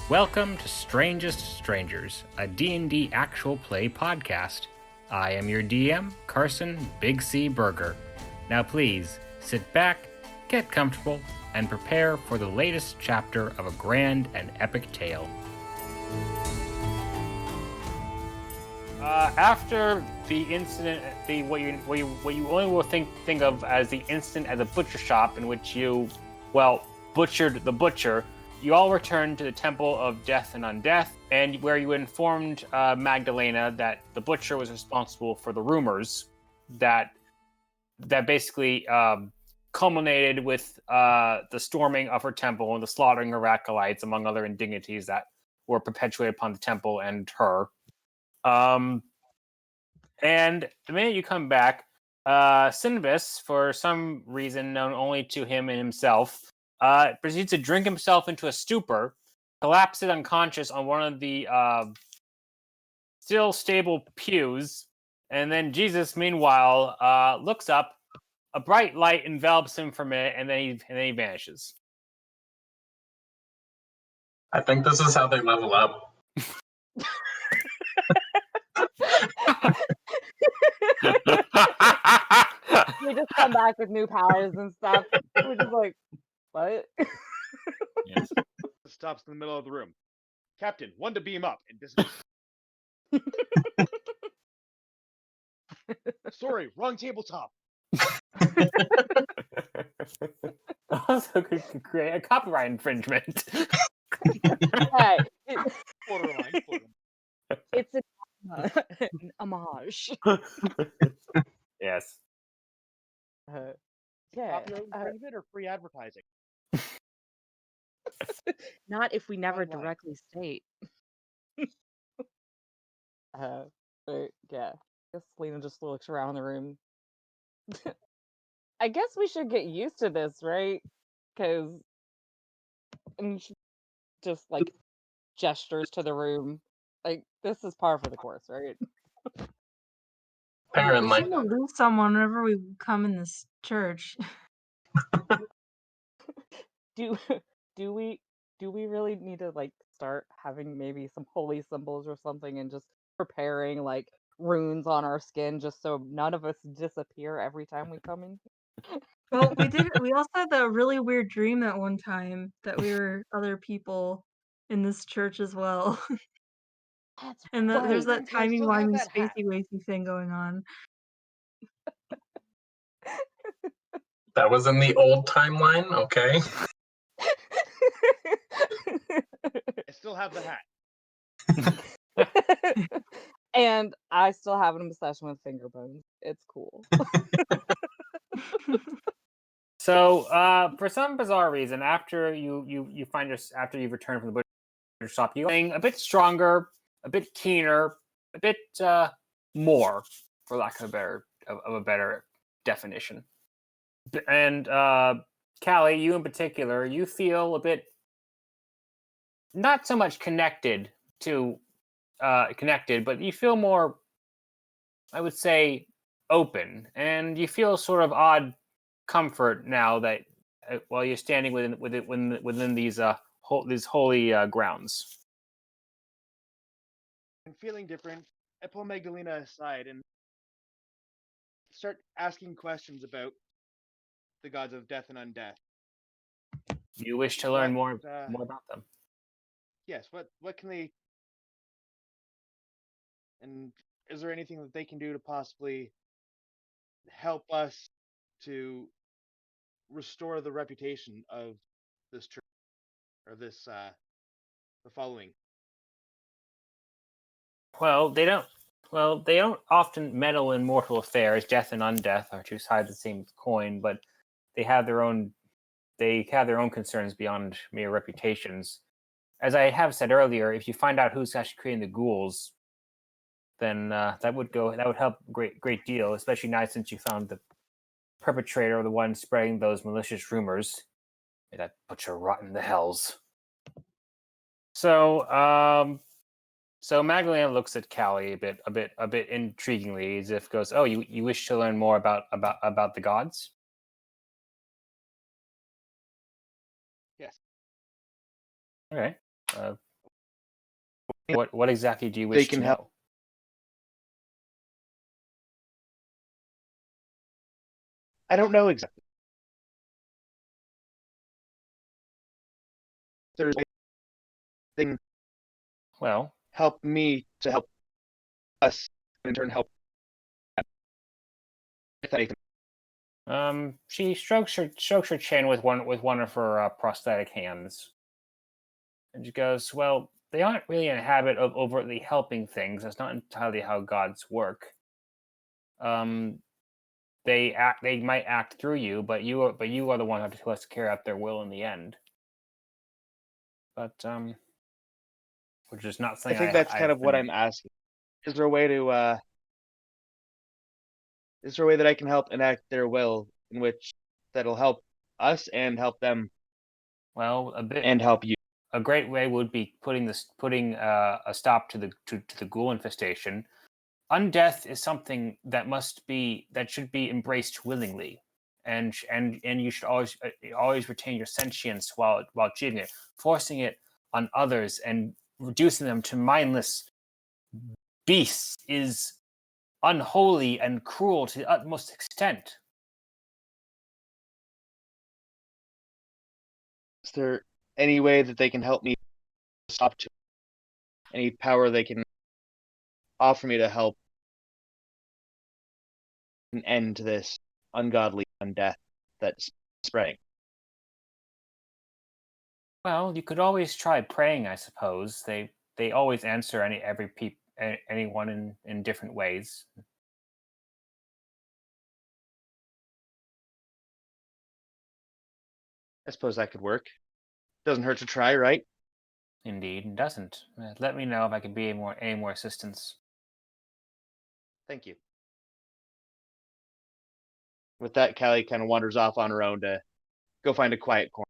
Welcome to Strangest Strangers, a D&D actual play podcast. I am your DM, Carson Big C Burger. Now please, sit back, get comfortable, and prepare for the latest chapter of a grand and epic tale. After the incident, what you only will think of as the incident at the butcher shop in which you, butchered the butcher, you all returned to the Temple of Death and Undeath, and where you informed Magdelena that the butcher was responsible for the rumors that basically culminated with the storming of her temple and the slaughtering of acolytes, among other indignities that were perpetuated upon the temple and her. And the minute you come back, Sinvis, for some reason known only to him and himself, proceeds to drink himself into a stupor, collapses unconscious on one of the still stable pews, and then Jesus, meanwhile, looks up. A bright light envelops him for a minute, and then he vanishes. I think this is how they level up. We just come back with new powers and stuff. We're just like, what? Yes. Stops in the middle of the room. Captain, one to beam up and disappear. Sorry, wrong tabletop. Also could create a copyright infringement. Hey, Borderline. it's an homage. Yes. Yeah. Copyright infringement or free advertising? Not if we never Fine line. directly state. But yeah. I guess Lena just looks around the room. I guess we should get used to this, right? Because she just like gestures to the room. Like, this is par for the course, right? We Apparently. seem to lose someone whenever we come in this church. Do we really need to like start having maybe some holy symbols or something and just preparing like runes on our skin just so none of us disappear every time we come in? Well, we also had the really weird dream that one time that we were other people in this church as well. That's And right. there's that Do I still have timey-wimey, that hat? spacey-wacey thing going on. That was in the old timeline, okay? I still have the hat. And I still have an obsession with finger bones. It's cool. So, for some bizarre reason, after after you've returned from the butcher shop, you're feeling a bit stronger, a bit keener, a bit more, for lack of a better definition. And Callie, you in particular, you feel a bit not so much connected, but you feel more, I would say, open, and you feel sort of odd comfort now that while you're standing within these holy grounds. I'm feeling different. I pull Magdelena aside and start asking questions about the gods of death and undeath. You wish to learn more What, about them. Yes, what can they... And is there anything that they can do to possibly help us to restore the reputation of this church, or this, the following? Well, they don't often meddle in mortal affairs. Death and undeath are two sides of the same coin, but they have their own concerns beyond mere reputations. As I have said earlier, if you find out who's actually creating the ghouls, then that would help a great deal, especially now since you found the perpetrator or the one spreading those malicious rumors. May that butcher rot in the hells. So Magdalena looks at Callie a bit intriguingly, as if goes, "Oh, you wish to learn more about the gods?" Yes. Okay. What exactly do you They wish can to help. know? I don't know exactly. There's a thing Well, help me to help us, and in turn help them. If that makes sense. she strokes her chin with one of her prosthetic hands, and she goes, "Well, they aren't really in a habit of overtly helping things. That's not entirely how gods work. Um, they might act through you, but you are the one who has to carry out their will in the end. But which is not I something think that's kind I've of what been. I'm asking. Is there a way to is there a way that I can help enact their will in which that'll help us and help them Well, and help you? a great way would be putting a stop to the ghoul infestation. Undeath is something that should be embraced willingly, and you should always retain your sentience while achieving it. Forcing it on others and reducing them to mindless beasts is unholy and cruel to the utmost extent. Is there any way that they can help me stop to any power they can offer me to help an end to this ungodly undeath that's spreading? Well, you could always try praying, I suppose. They always answer anyone in different ways. I suppose that could work. Doesn't hurt to try, right? Indeed, it doesn't. Let me know if I can be any more assistance. Thank you. With that, Callie kind of wanders off on her own to go find a quiet corner.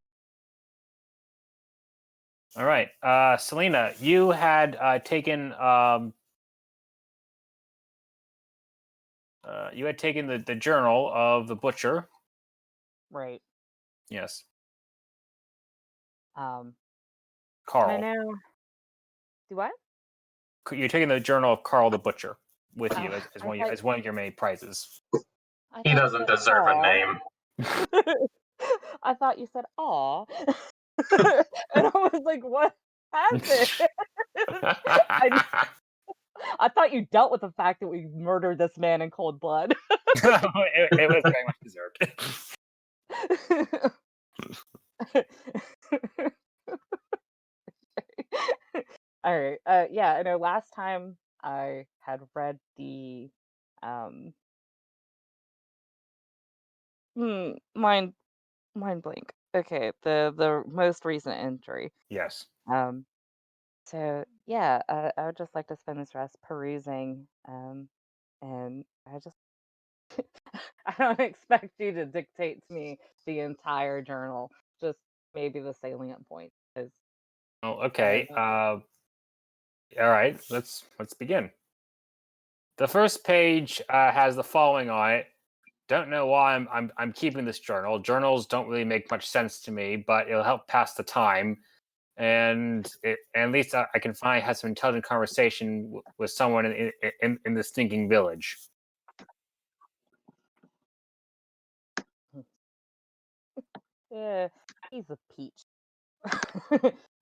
All right, Selena, you had taken the journal of the butcher. Right. Yes, Can I Carl. know? Do what? You're taking the journal of Carl the butcher with you Oh, as one of your main prizes. I He thought you doesn't said deserve a aw. name. I thought you said aw. And I was like, what happened? I, I thought you dealt with the fact that we murdered this man in cold blood. it was very much deserved. All right. Yeah, I know last time I had read the um mind blank. Okay, the most recent entry. Yes. Um so yeah, I would just like to spend this rest perusing and I just I don't expect you to dictate to me the entire journal, just maybe the salient points. 'Cause Oh, I okay. don't know. All right. Let's begin. The first page has the following on it. Don't know why I'm keeping this journal. Journals don't really make much sense to me, but it'll help pass the time. And at least I can finally have some intelligent conversation with someone in this thinking village. Yeah, he's a peach.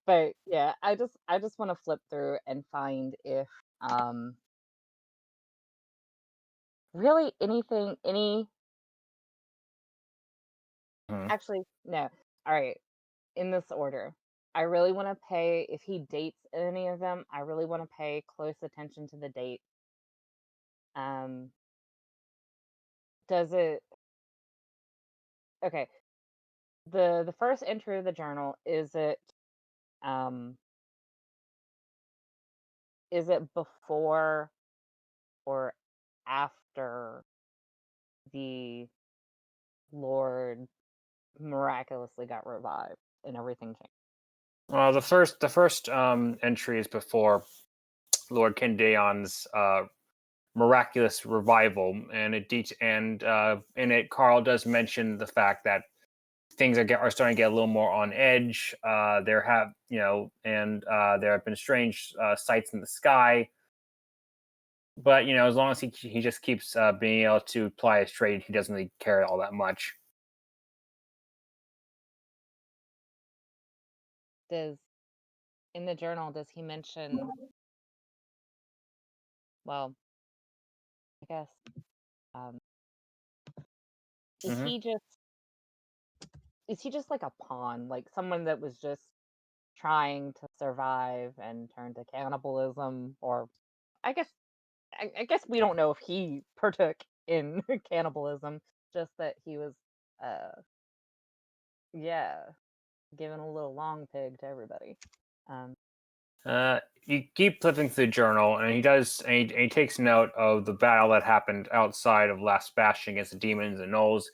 But yeah, I just want to flip through and find if really any Hmm. actually no. All right, in this order. I really want to pay if he dates any of them, I really want to pay close attention to the date. Um does it okay, the first entry of the journal, um is it before or after the Lord miraculously got revived and everything changed? The first entry is before Lord Kendeon's miraculous revival, and in it, Carl does mention the fact that things are starting to get a little more on edge. There have been strange sights in the sky. But as long as he just keeps being able to ply his trade, he doesn't really care all that much. In the journal, does he mention? Well, I guess. Is Mhm. he just like a pawn, like someone that was just trying to survive and turned to cannibalism? Or I guess I guess we don't know if he partook in cannibalism, just that he was yeah, giving a little long pig to everybody. You keep flipping through the journal, and he takes note of the battle that happened outside of Last Bastion against the demons and gnolls.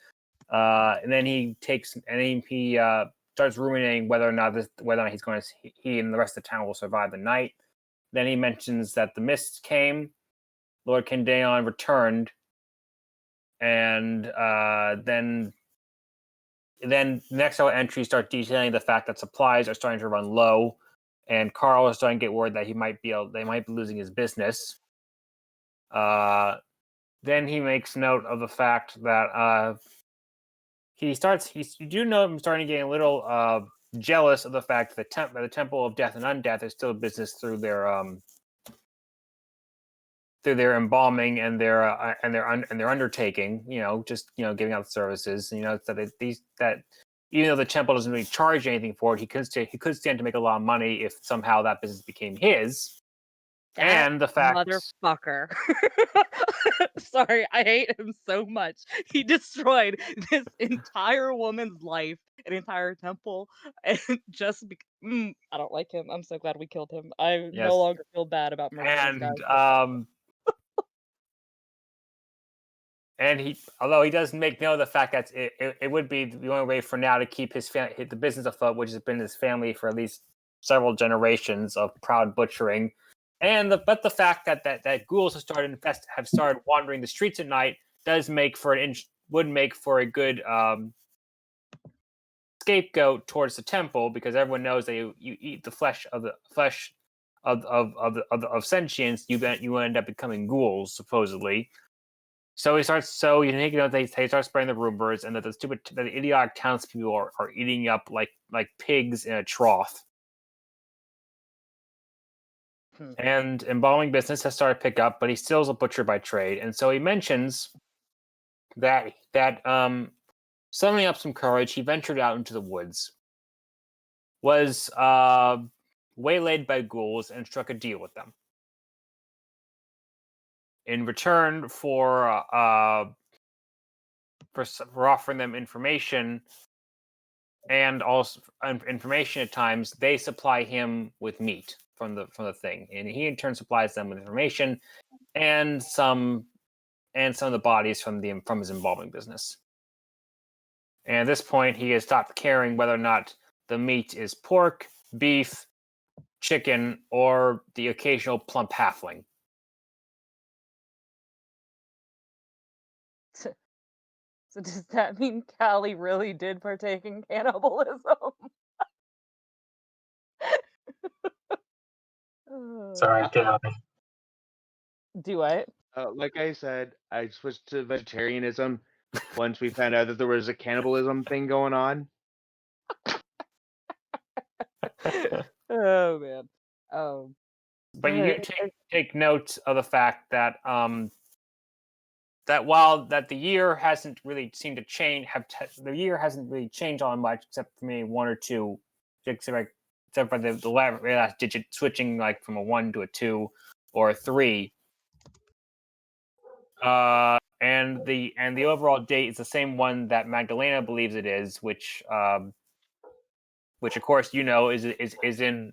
And then he starts ruminating whether or not he and the rest of the town will survive the night. Then he mentions that the mist came, Lord Kendeon returned, and then the next several entries start detailing the fact that supplies are starting to run low, and Carl is starting to get worried that they might be losing his business. Then he makes note of the fact that you do know him starting to get a little jealous of the fact that the Temple of Death and Undeath is still business through their embalming and their undertaking. Giving out services. That even though the temple doesn't really charge anything for it, he could stand to make a lot of money if somehow that business became his. That And the fact, motherfucker. Sorry, I hate him so much. He destroyed this entire woman's life, an entire temple, and just I don't like him. I'm so glad we killed him. I Yes. no longer feel bad about murdering this and guy. and although he does make note of the fact that it would be the only way for now to keep the business afloat, which has been his family for at least several generations of proud butchering. But the fact that ghouls have started wandering the streets at night would make for a good scapegoat towards the temple, because everyone knows that you eat the flesh of sentience, you end up becoming ghouls, supposedly. So he starts. So they start spreading the rumors, and that the idiotic townspeople are eating up like pigs in a trough. And embalming business has started to pick up, but he still is a butcher by trade. And so he mentions that summoning up some courage, he ventured out into the woods, was waylaid by ghouls, and struck a deal with them. In return for offering them information, and also information at times, they supply him with meat from the thing, and he in turn supplies them with information and some of the bodies from his embalming business. And at this point, he has stopped caring whether or not the meat is pork, beef, chicken, or the occasional plump halfling. So does that mean Callie really did partake in cannibalism? Sorry, Callie. Do what? Like I said, I switched to vegetarianism once we found out that there was a cannibalism thing going on. Oh man. But you do take note of the fact that that while the year hasn't really seemed to change, the year hasn't really changed all much, except for maybe one or two, except for the last digit switching like from a 1 to a 2 or a 3. And the overall date is the same one that Magdelena believes it is, which of course is in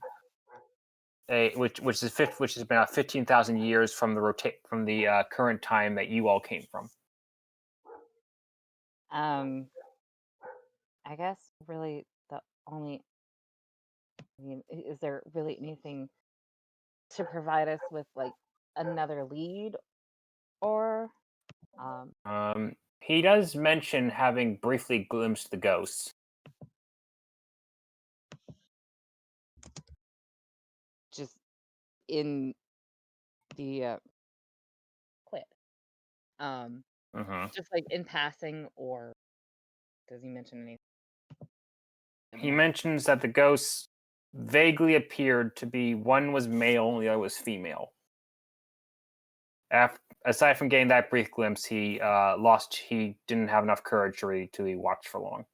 which has been about 15,000 years from the current time that you all came from. I guess really the only. I mean, is there really anything to provide us with like another lead, or He does mention having briefly glimpsed the ghosts. in the quit. Mhm. Just like in passing, or does he mention anything? He mentions that the ghosts vaguely appeared to be one was male and the other was female. Aside from getting that brief glimpse, he didn't have enough courage to watch for long.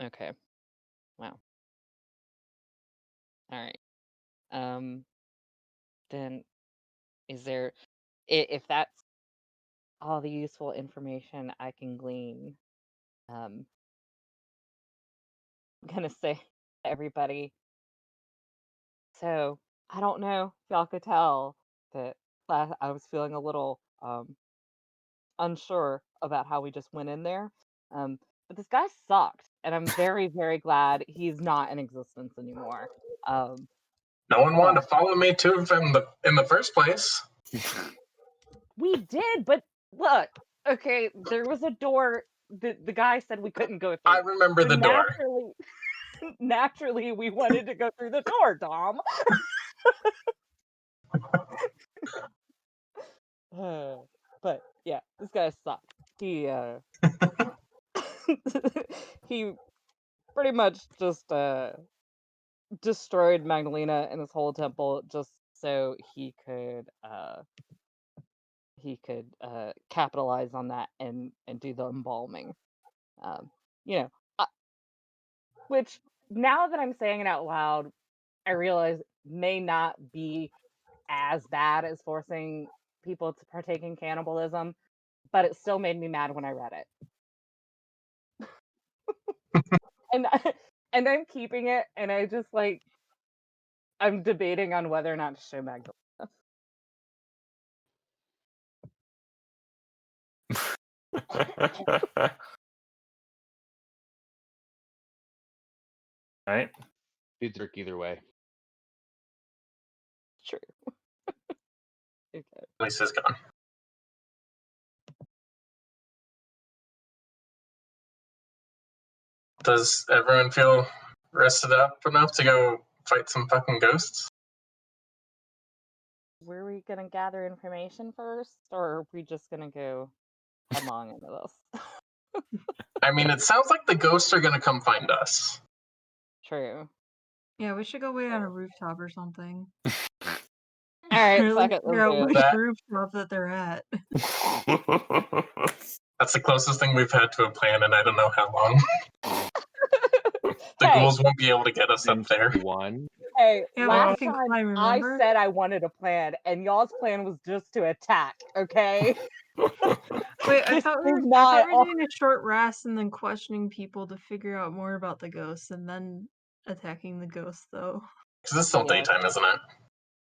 Okay. Wow. All right. Then is there, if that's all the useful information I can glean, I'm gonna say to everybody. So I don't know if y'all could tell that I was feeling a little unsure about how we just went in there. But this guy sucked, and I'm very, very glad he's not in existence anymore. No one wanted But to follow me to him in the first place. we did, but look, okay, there was a door that the guy said we couldn't go I through. remember So the door. naturally, we wanted to go through the door, Dom. But yeah, this guy sucked. He pretty much just destroyed Magdelena and his whole temple just so he could capitalize on that and do the embalming. You know, which now that I'm saying it out loud, I realize may not be as bad as forcing people to partake in cannibalism, but it still made me mad when I read it. and and I'm keeping it, and I just like I'm debating on whether or not to show Magdalena. Right? Dude's work either way. True. Okay. Lisa's gone. Does everyone feel rested up enough to go fight some fucking ghosts? Were we gonna gather information first, or are we just gonna go headlong into this? I mean, it sounds like the ghosts are gonna come find us. True. Yeah, we should go wait on a rooftop or something. All right, Or at fuck least it, figure out let's do which it. That- rooftop that they're at. That's the closest thing we've had to a plan, and I don't know how long. The Hey, ghouls won't be able to get us up there. One. hey, Yeah, last we can time climb, I remember? said I wanted a plan, and y'all's plan was just to attack. Okay. Wait, I This thought we is were not all- doing a short rest and then questioning people to figure out more about the ghosts and then attacking the ghosts, though. Because this is still Yeah. daytime, isn't it?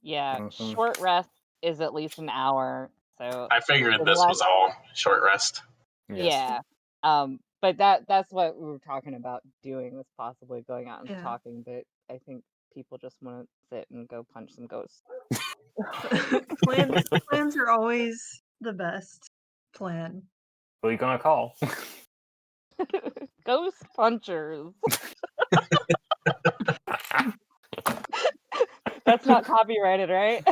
Yeah, Mhm. short rest is at least an hour. So I figured this was all short rest. Yes. yeah. But that's what we were talking about doing, was possibly going out and Yeah. talking, but I think people just want to sit and go punch some ghosts. Plans are always the best plan. Who are you gonna call? Ghost punchers. That's not copyrighted, right?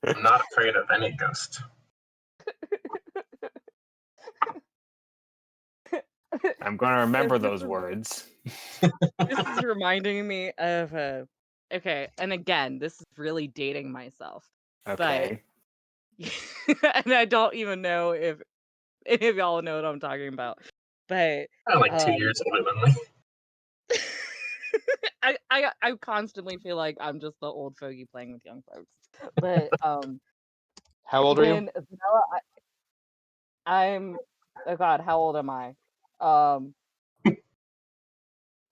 I'm not afraid of any ghost. I'm gonna remember This those is- words. This is reminding me of okay, and again, this is really dating myself. Okay. And I don't even know if any of y'all know what I'm talking about. But I'm like 2 years older than me. I constantly feel like I'm just the old fogey playing with young folks. But How old are you? when Vanilla, I'm oh god, how old am I?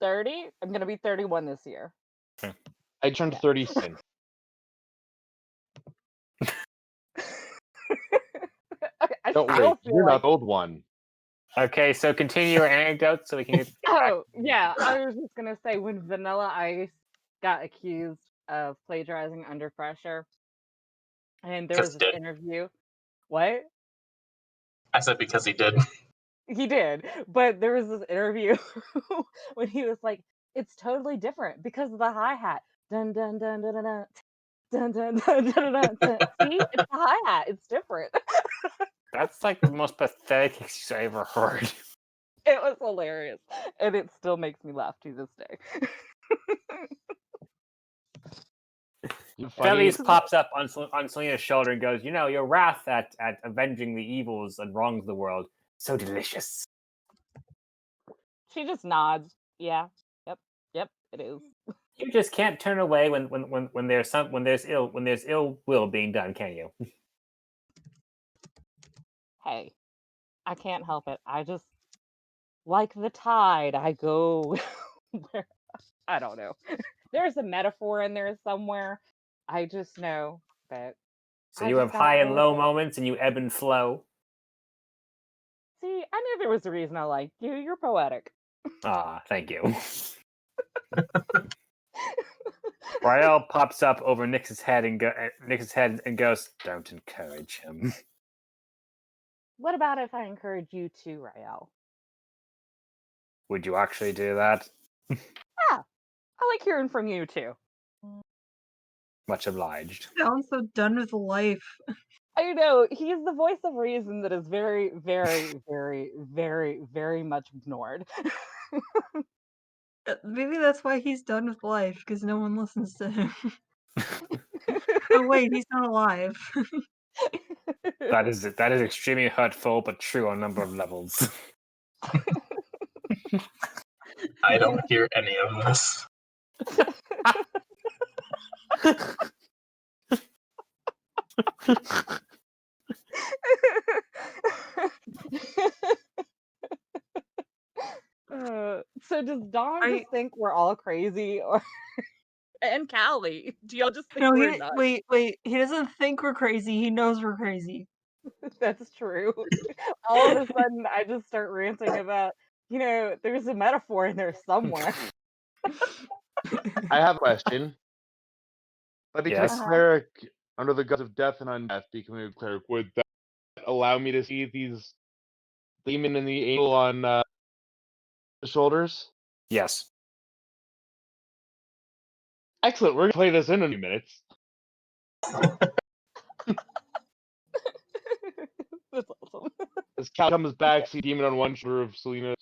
30? I'm gonna be 31 this year. I turned 30 since. I Don't still worry, feel you're like not the old one. Okay, so continue your anecdote so we can get back. oh yeah, I was just gonna say when Vanilla Ice got accused of plagiarizing Under Pressure, and there was Because this he did. interview. What? I said because he did. He did, but there was this interview when he was like, it's totally different because of the hi-hat. Dun dun dun dun dun dun. Dun, dun, dun, dun, dun, dun. See, it's the hi-hat. It's different. That's like the most pathetic excuse I ever heard. It was hilarious, and it still makes me laugh to this day. Felice pops up on Selena's shoulder and goes, your wrath at avenging the evils and wrongs of the world, so delicious. She just nods. Yeah. Yep, it is. You just can't turn away when there's ill will being done, can you? Hey, I can't help it. I just like the tide. I go where I don't know. There's a metaphor in there somewhere. I just know that. So I you just have gotta high and go low with it. moments, and you ebb and flow. See, I knew there was a reason I liked you. You're poetic. Ah, thank you. Rael pops up over Nyx's head and goes, "Don't encourage him." What about if I encourage you to, Rael? Would you actually do that? Yeah, I like hearing from you too. Much obliged. Sounds so done with life. I know, he's the voice of reason that is very, very, very, very, very much ignored. Maybe that's why he's done with life, because no one listens to him. Oh wait, he's not alive. That is extremely hurtful, but true on a number of levels. I don't hear any of this. So does Dawn Are just think we're all crazy, or and Callie? Do y'all just think No, we're he nuts? wait. He doesn't think we're crazy. He knows we're crazy. That's true. All of a sudden, I just start ranting about, there's a metaphor in there somewhere. I have a question. By becoming Yes. a cleric under the guise of death and undeath, becoming a cleric, would that allow me to see these demon and the angel on the shoulders? Yes. Excellent. We're gonna play this in a few minutes. That's awesome. As Cal comes back, see demon on one shoulder of Selena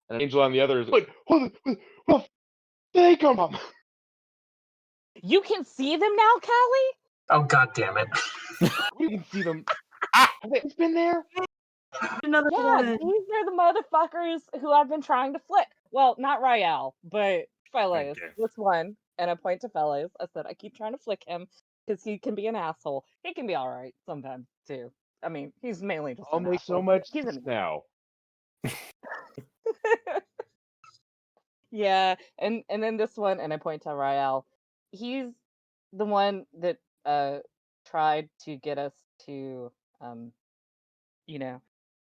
and an angel on the other. Wait, where did they come from? You can see them now, Callie? Oh, god damn it. We can see them. Have they been there? Another Yeah, one. these are the motherfuckers who I've been trying to flick. Well, not Rael, but Fellows. Okay. This one. And I point to Fellows. I said, I keep trying to flick him because he can be an asshole. He can be alright sometimes, too. I mean, he's mainly just All an makes asshole. so much He's sense an now. Yeah, and then this one, and I point to Rael. He's the one that tried to get us to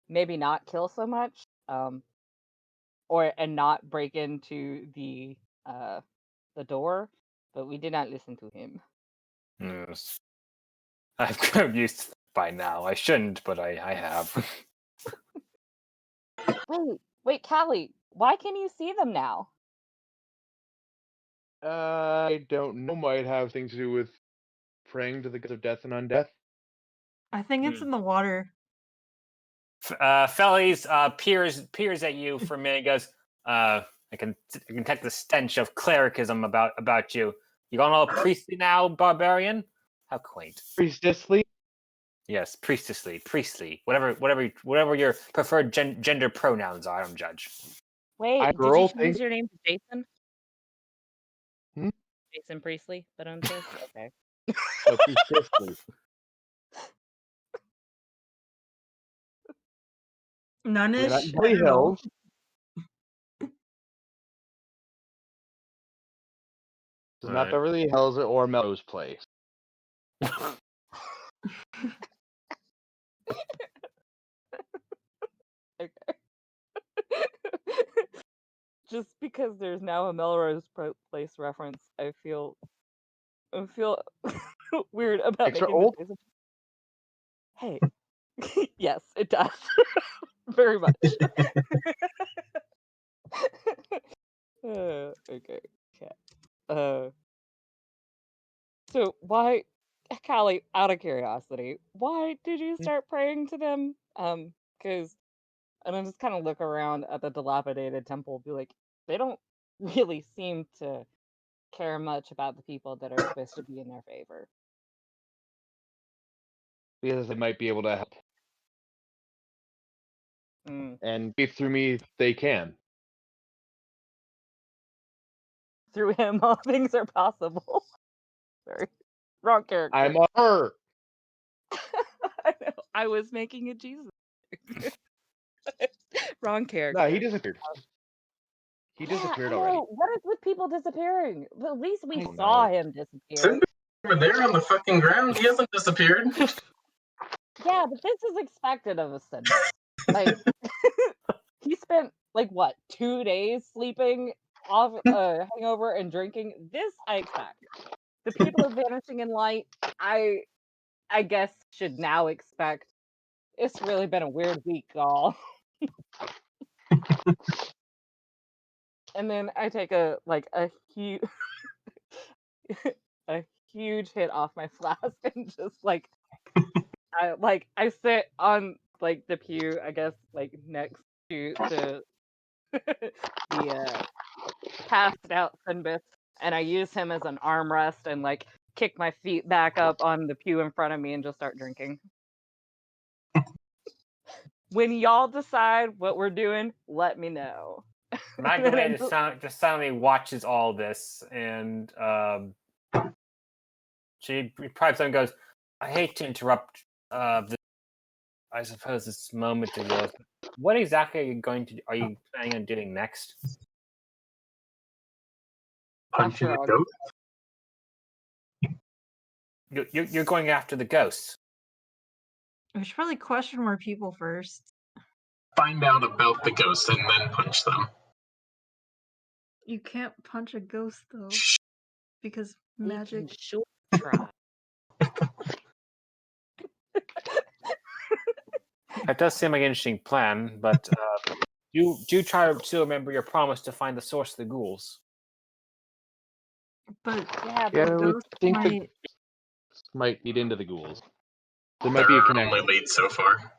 maybe not kill so much, and not break into the door, but we did not listen to him. Yes. I've grown used to it by now. I shouldn't, but I have. Wait, Callie, why can you see them now? I don't know. Might have things to do with praying to the gods of death and undeath. I think it's in the water. Felice peers at you for a minute and goes, I can detect the stench of clericism about you. You going all priestly now, barbarian? How quaint. Priestessly? Yes, priestly. Whatever your preferred gender pronouns are, I don't judge. Wait, I did you girl change think- your name to Jason? Hmm? Jason Priestley, but I'm just okay. Oh, priestessly. None-ish. Not I Beverly don't know. Hills. It's not Right. Beverly Hills or Melrose Place. Okay. Just because there's now a Melrose Place reference, I feel weird about Extra making old? this. Hey, yes, it does very much. Okay. So why, Callie, out of curiosity, why did you start praying to them? Because, and then just kind of look around at the dilapidated temple, be like, they don't really seem to care much about the people that are supposed to be in their favor. Because they might be able to help. Mm. And if through me, they can. Through him, all things are possible. Sorry, wrong character. I'm on her. I know. I was making a Jesus. Wrong character. No, he disappeared. He disappeared I already. know. What is with people disappearing? Well, at least we I don't saw know. him disappear. Simba over there on the fucking ground. He hasn't disappeared. Yeah, but this is expected of a Simba. Like, he spent like what 2 days sleeping off hangover and drinking. This I expect. The people of Vanishing in Light, I guess should now expect. It's really been a weird week, y'all. And then I take a huge a huge hit off my flask and just I sit on like the pew, I guess, like next to the the passed out Sinbis, and I use him as an armrest and like kick my feet back up on the pew in front of me and just start drinking. When y'all decide what we're doing, let me know. Magdelena just silently watches all this, and she probably something goes, "I hate to interrupt. I suppose this moment of yours. What exactly are you planning on doing next?" Punching After a all, goat. You're going after the ghosts. We should probably question more people first. Find out about the ghosts and then punch them. You can't punch a ghost though, because we can magic. sure try. That does seem like an interesting plan, but you do try to remember your promise to find the source of the ghouls. But Yeah, Yeah, but we ghosts think the might. ghosts might lead into the ghouls. There might There be a are connection. only leads so far.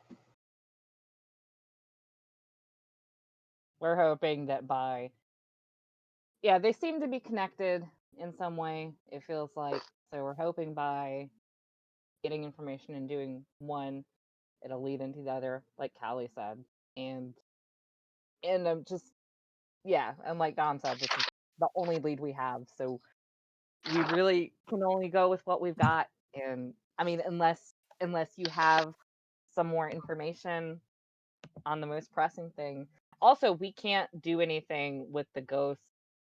we're hoping that by they seem to be connected in some way, it feels like. So we're hoping by getting information and doing one, it'll lead into the other, like Callie said. And just and like Dom said, this is the only lead we have. So we really can only go with what we've got. And I mean, unless you have some more information on the most pressing thing. Also, we can't do anything with the ghosts,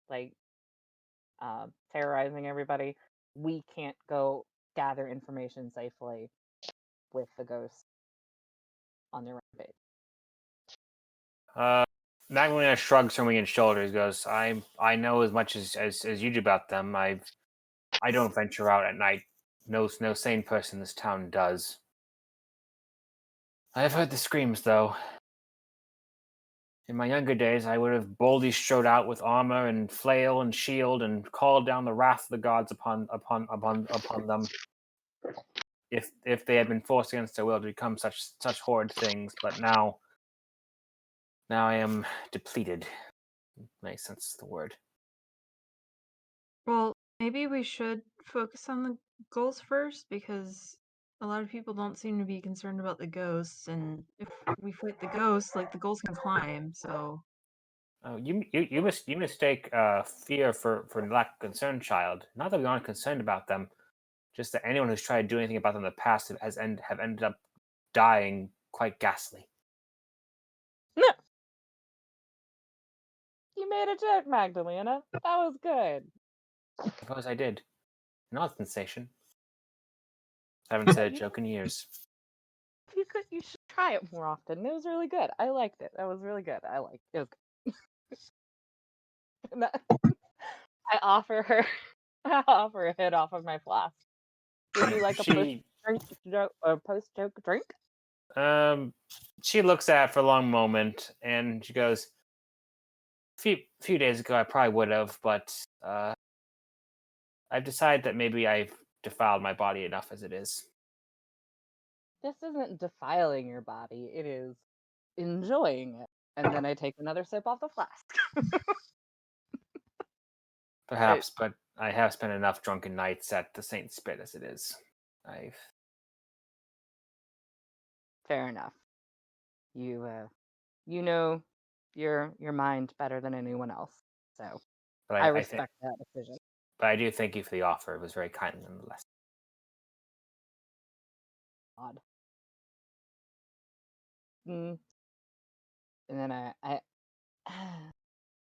like terrorizing everybody. We can't go gather information safely with the ghosts on their rampage. Magdalena shrugs her winged shoulders, goes, I know as much as you do about them. I don't venture out at night. No sane person in this town does. I have heard the screams, though. In my younger days, I would have boldly strode out with armor and flail and shield and called down the wrath of the gods upon them, if they had been forced against their will to become such horrid things. But now I am depleted. Makes sense of the word. Well, maybe we should focus on the goals first, because a lot of people don't seem to be concerned about the ghosts, and if we fight the ghosts, like, the ghosts can climb, so. Oh, you mistake fear for lack of concern, child. Not that we aren't concerned about them, just that anyone who's tried to do anything about them in the past have ended up dying quite ghastly. No, you made a joke, Magdalena. That was good. I suppose I did. An odd sensation. I haven't said a joke in years. If you could, you should try it more often. It was really good. I liked it. That was really good. I liked it. It was good. And I offer her a hit off of my flask. Would you like a post joke drink? She looks at it for a long moment and she goes, few days ago, I probably would have, but I've decided that maybe I've defiled my body enough as it is. This isn't defiling your body, it is enjoying it. And then I take another sip off the flask. Perhaps, but I have spent enough drunken nights at the Saint Spit as it is. Fair enough. You know your mind better than anyone else, so But I respect that decision. But I do thank you for the offer. It was very kind nonetheless. Odd. And then I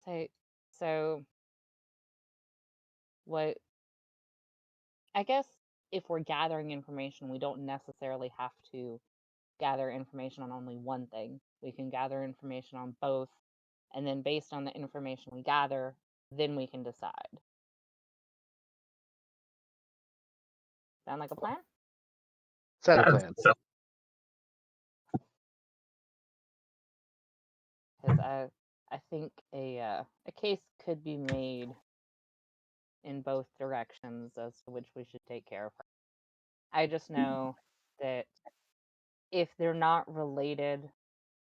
say, so what? I guess if we're gathering information, we don't necessarily have to gather information on only one thing. We can gather information on both, and then based on the information we gather, then we can decide. Sound like a plan? Set of plans. Because I think a case could be made in both directions as to which we should take care of her. I just know that if they're not related,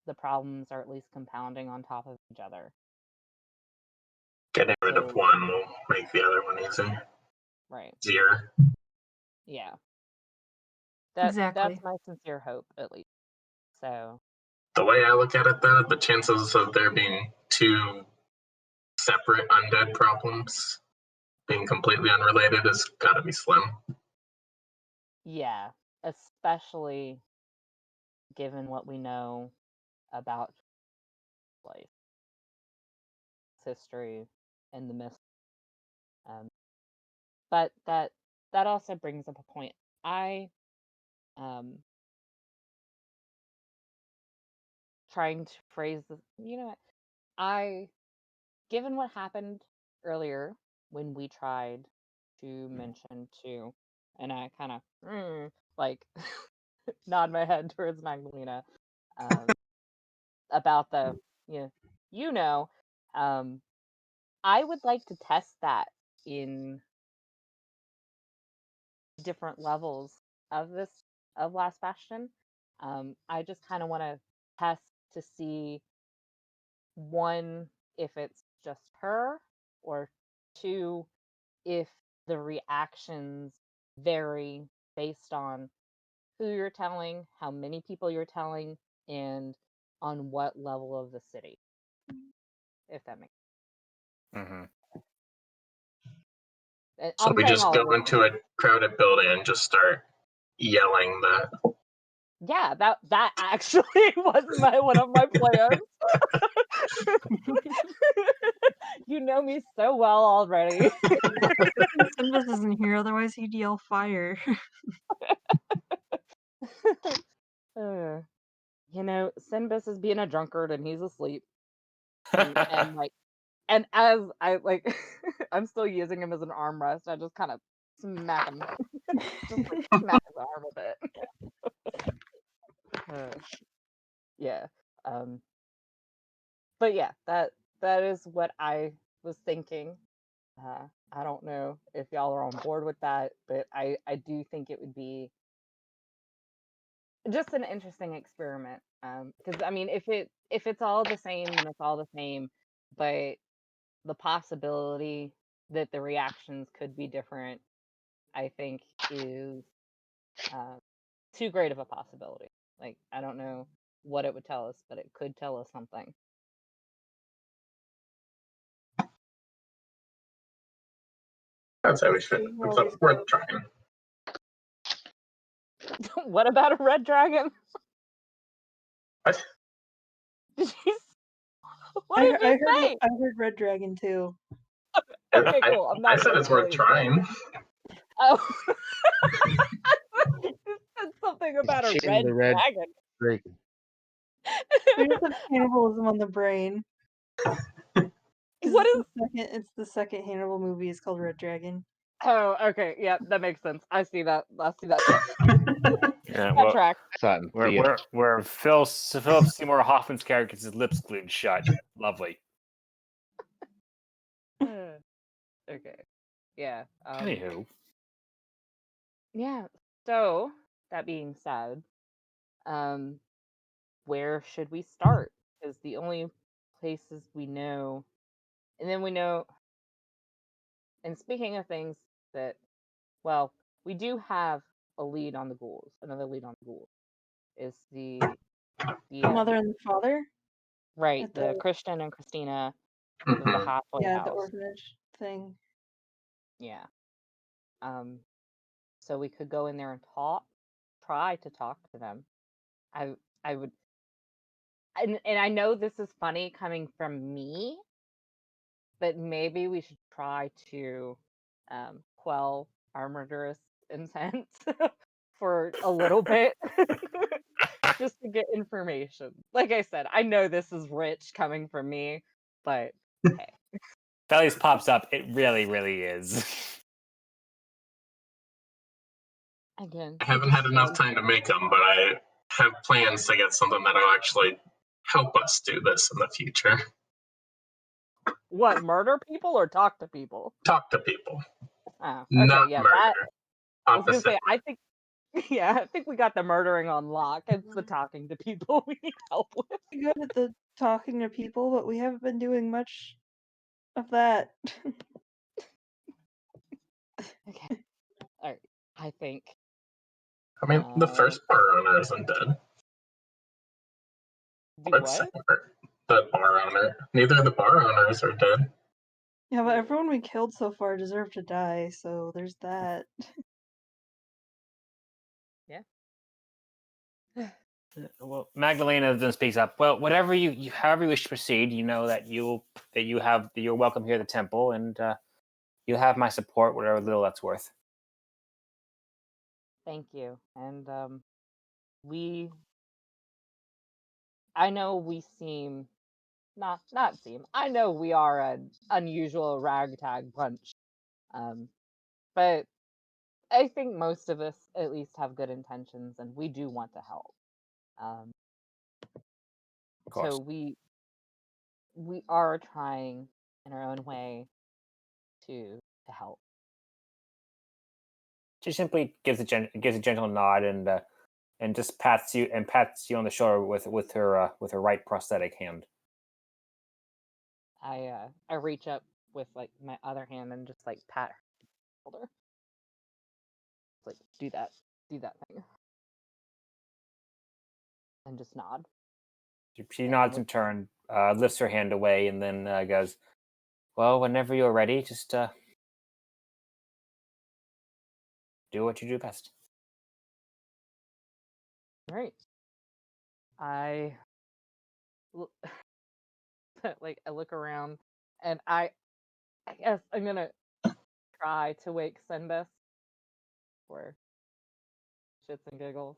the problems are at least compounding on top of each other. Getting rid of one will make the other one easier. Right. Easier. Yeah. Exactly. That's my sincere hope, at least. So. The way I look at it, though, the chances of there being two separate undead problems being completely unrelated has got to be slim. Yeah, especially given what we know about life, history, and the myth. But that also brings up a point. Trying to phrase this, given what happened earlier when we tried to mention to, and I kind of like nod my head towards Magdelena about the I would like to test that in different levels of Last Bastion. I just kind of want to test to see, one, if it's just her, or two, if the reactions vary based on who you're telling, how many people you're telling, and on what level of the city. If that makes sense. Mm-hmm. So we just go into a crowded building and just start yelling that. Yeah, that actually was one of my plans. You know me so well already. Sinbus isn't here, otherwise he'd yell fire. Sinbus is being a drunkard and he's asleep. And as I I'm still using him as an armrest, I just kind of smack him. Just smack his arm a bit. Yeah. But yeah, that is what I was thinking. I don't know if y'all are on board with that, but I do think it would be just an interesting experiment. Because I mean, if it's all the same, then it's all the same. But the possibility that the reactions could be different, I think, is too great of a possibility. Like, I don't know what it would tell us, but it could tell us something. I'd say we should. It's worth trying. What about a red dragon? What? What did you say? I heard red dragon too. Okay, cool. I said it's worth trying. Oh. You said something about a red dragon. Dragon. There's some cannibalism on the brain. What is? It's the second Hannibal movie. It's called Red Dragon. Oh, okay. Yeah, that makes sense. I see that. Yeah, That track. Where Philip Seymour Hoffman's character gets his lips glued shut. Lovely. Okay. Yeah. Anywho, Yeah. So that being said, where should we start? Because the only places we know, and then we know. And speaking of things that, well, we do have a lead on the ghouls. Another lead on the ghouls is the The mother and the father right, at the the Christian and Christina with the Mhm. halfway the house. orphanage thing. Yeah. So we could go in there and try to talk to them. I would, and I know this is funny coming from me, but maybe we should try to quell our murderous intent for a little bit, just to get information. Like I said, I know this is rich coming from me, but hey, that at least pops up. It really, really is. again, I haven't had enough time to make them, but I have plans to get something that'll actually help us do this in the future. What, murder people or talk to people? Talk to people, Oh, okay, not yeah, murder. that I was gonna Opposite. say, I think, yeah, I think we got the murdering on lock. It's the talking to people we need help with. We're good at the talking to people, but we haven't been doing much of that. Okay, all right, I think. I mean, the first bar owner isn't dead. Do Or the what? second part. The bar owner. Neither of the bar owners are dead. Yeah, but everyone we killed so far deserved to die, so there's that. Well, Magdelena then speaks up. Well, whatever however you wish to proceed, you know that you're welcome here at the temple, and you have my support, whatever little that's worth. Thank you. And I know we seem not seem. I know we are an unusual ragtag bunch. But I think most of us at least have good intentions, and we do want to help. Of course. So we are trying in our own way to help. She simply gives a gentle nod and just pats you on the shoulder with her right prosthetic hand. I reach up with like my other hand and just like pat her shoulder. Like do that thing, and just nod. She nods in turn, lifts her hand away, and then goes, "Well, whenever you're ready, just do what you do best." Right. I like I look around, and I guess I'm gonna try to wake Sinbis for shits and giggles.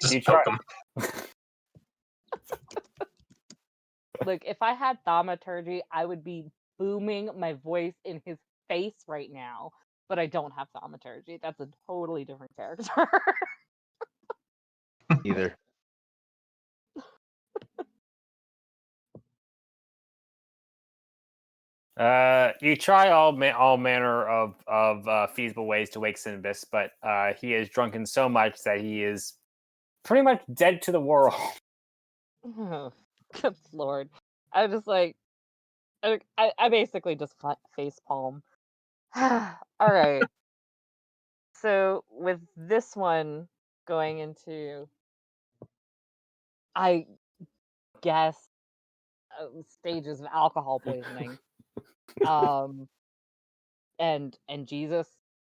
Just You poke try. them. Look, if I had thaumaturgy, I would be booming my voice in his face right now. But I don't have thaumaturgy. That's a totally different character. Either. You try all manner of feasible ways to wake Sinbis, but he is drunken so much that he is pretty much dead to the world. Oh, good lord. I just like I basically just face palm. All right. So with this one going into, I guess, stages of alcohol poisoning, and Jesus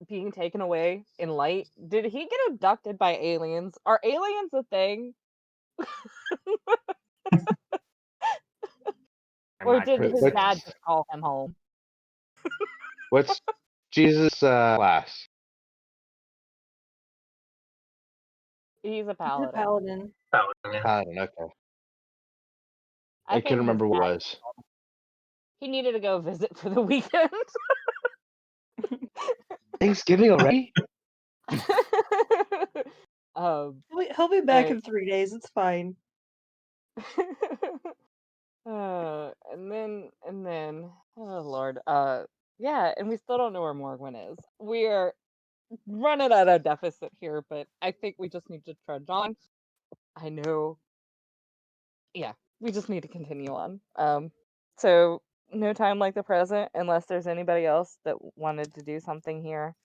being taken away in light. Did he get abducted by aliens? Are aliens a thing? Or did his dad just call him home? What's Jesus' class? He's a He's a paladin. paladin. Paladin. Paladin, okay. I think couldn't his remember what it dad- was. He needed to go visit for the weekend. Thanksgiving already? um, He'll be back Right. in 3 days. It's fine. And then, oh Lord, yeah, and we still don't know where Morgwin is. We're running at a deficit here, but I think we just need to trudge on. I know, yeah, we just need to continue on. So no time like the present, unless there's anybody else that wanted to do something here.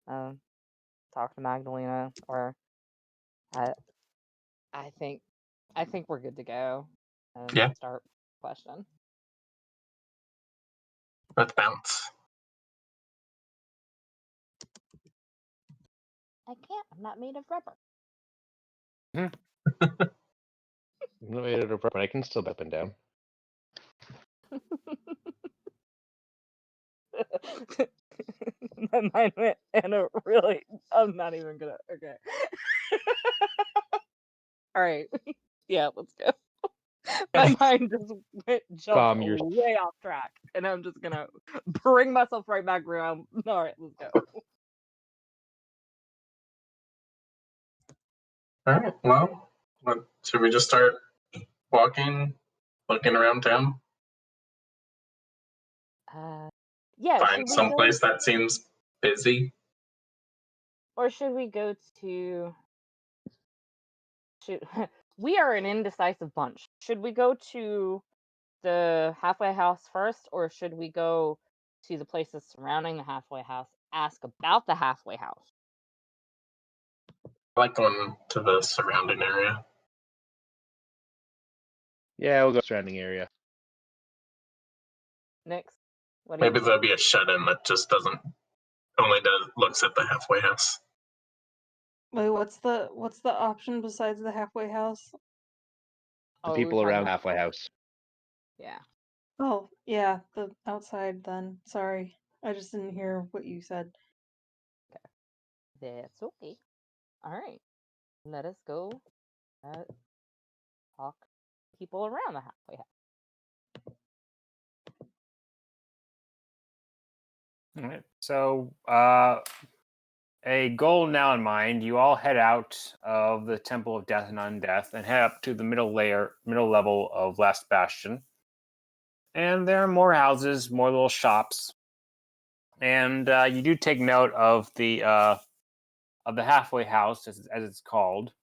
Talk to Magdelena, or I, I think, I think we're good to go. Yeah, Start question. let's bounce. I can't. I'm not made of rubber. No way to but I can still up and down. My mind went in a really. I'm not even gonna. Okay. All right. Yeah, let's go. My mind just jumped Calm yourself. way off track, and I'm just gonna bring myself right back around. All right, let's go. All right. Well, should we just start walking, looking around town, Yeah. find Should we go, someplace that seems busy? or should we go to? Should we are an indecisive bunch. Should we go to the halfway house first, or should we go to the places surrounding the halfway house, ask about the halfway house? I like going to the surrounding area. Yeah, we'll go surrounding area. Next, what do you Maybe think? there'll be a shut-in that just doesn't looks at the halfway house. Wait, what's the option besides the halfway house? The Oh, we were people talking around about halfway house. Yeah. Oh, yeah, the outside then. Sorry. I just didn't hear what you said. That's okay. All right. Let us go talk to people around the halfway house. All right. So, a goal now in mind, you all head out of the Temple of Death and Undeath and head up to the middle level of Last Bastion. And there are more houses, more little shops, and you do take note of the halfway house, as it's called.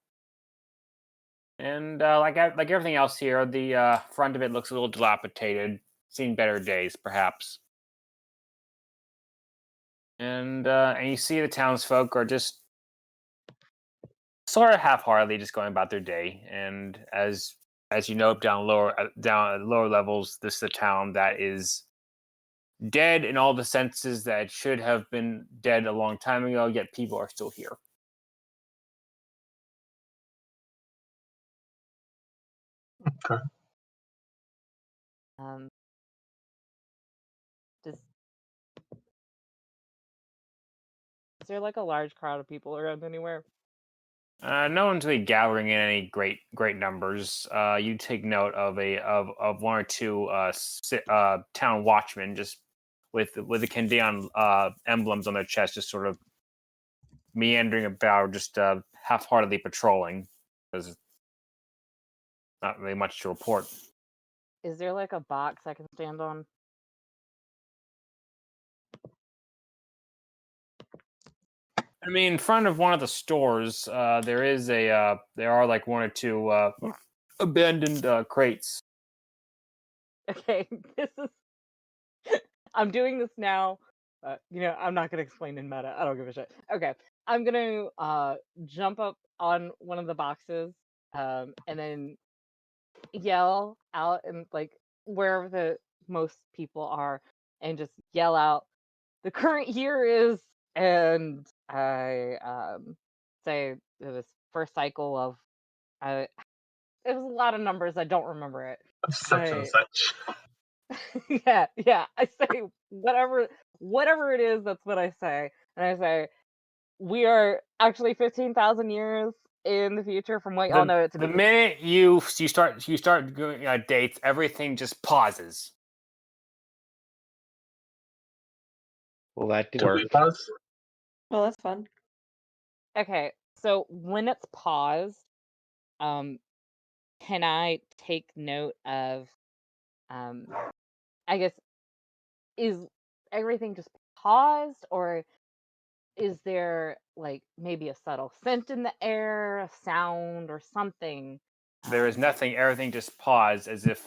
And like everything else here, the front of it looks a little dilapidated. Seen better days, perhaps. And you see the townsfolk are just sort of half-heartedly just going about their day. And as you know, down at lower levels, this is a town that is dead in all the senses that it should have been dead a long time ago. Yet people are still here. Okay. Is there like a large crowd of people around anywhere? No one's really gathering in any great numbers. You take note of one or two town watchmen just with the Candeon emblems on their chest, just sort of meandering about, just half-heartedly patrolling. There's not really much to report. Is there like a box I can stand on? I mean, in front of one of the stores, there are like one or two abandoned crates. Okay, this is. I'm doing this now. I'm not gonna explain in meta. I don't give a shit. Okay, I'm gonna jump up on one of the boxes, and then yell out and like wherever the most people are, and just yell out, "The current year is," and I say this first cycle of. It was a lot of numbers. I don't remember it. Such and But such. yeah. I say whatever it is. That's what I say, and I say we are actually 15,000 years in the future from what y'all know it to be. The minute you start going dates, everything just pauses. Well, that did Do work. we pause? Well, that's fun. Okay, so when it's paused, can I take note of I guess, is everything just paused, or is there like maybe a subtle scent in the air, a sound, or something? There is nothing. Everything just paused, as if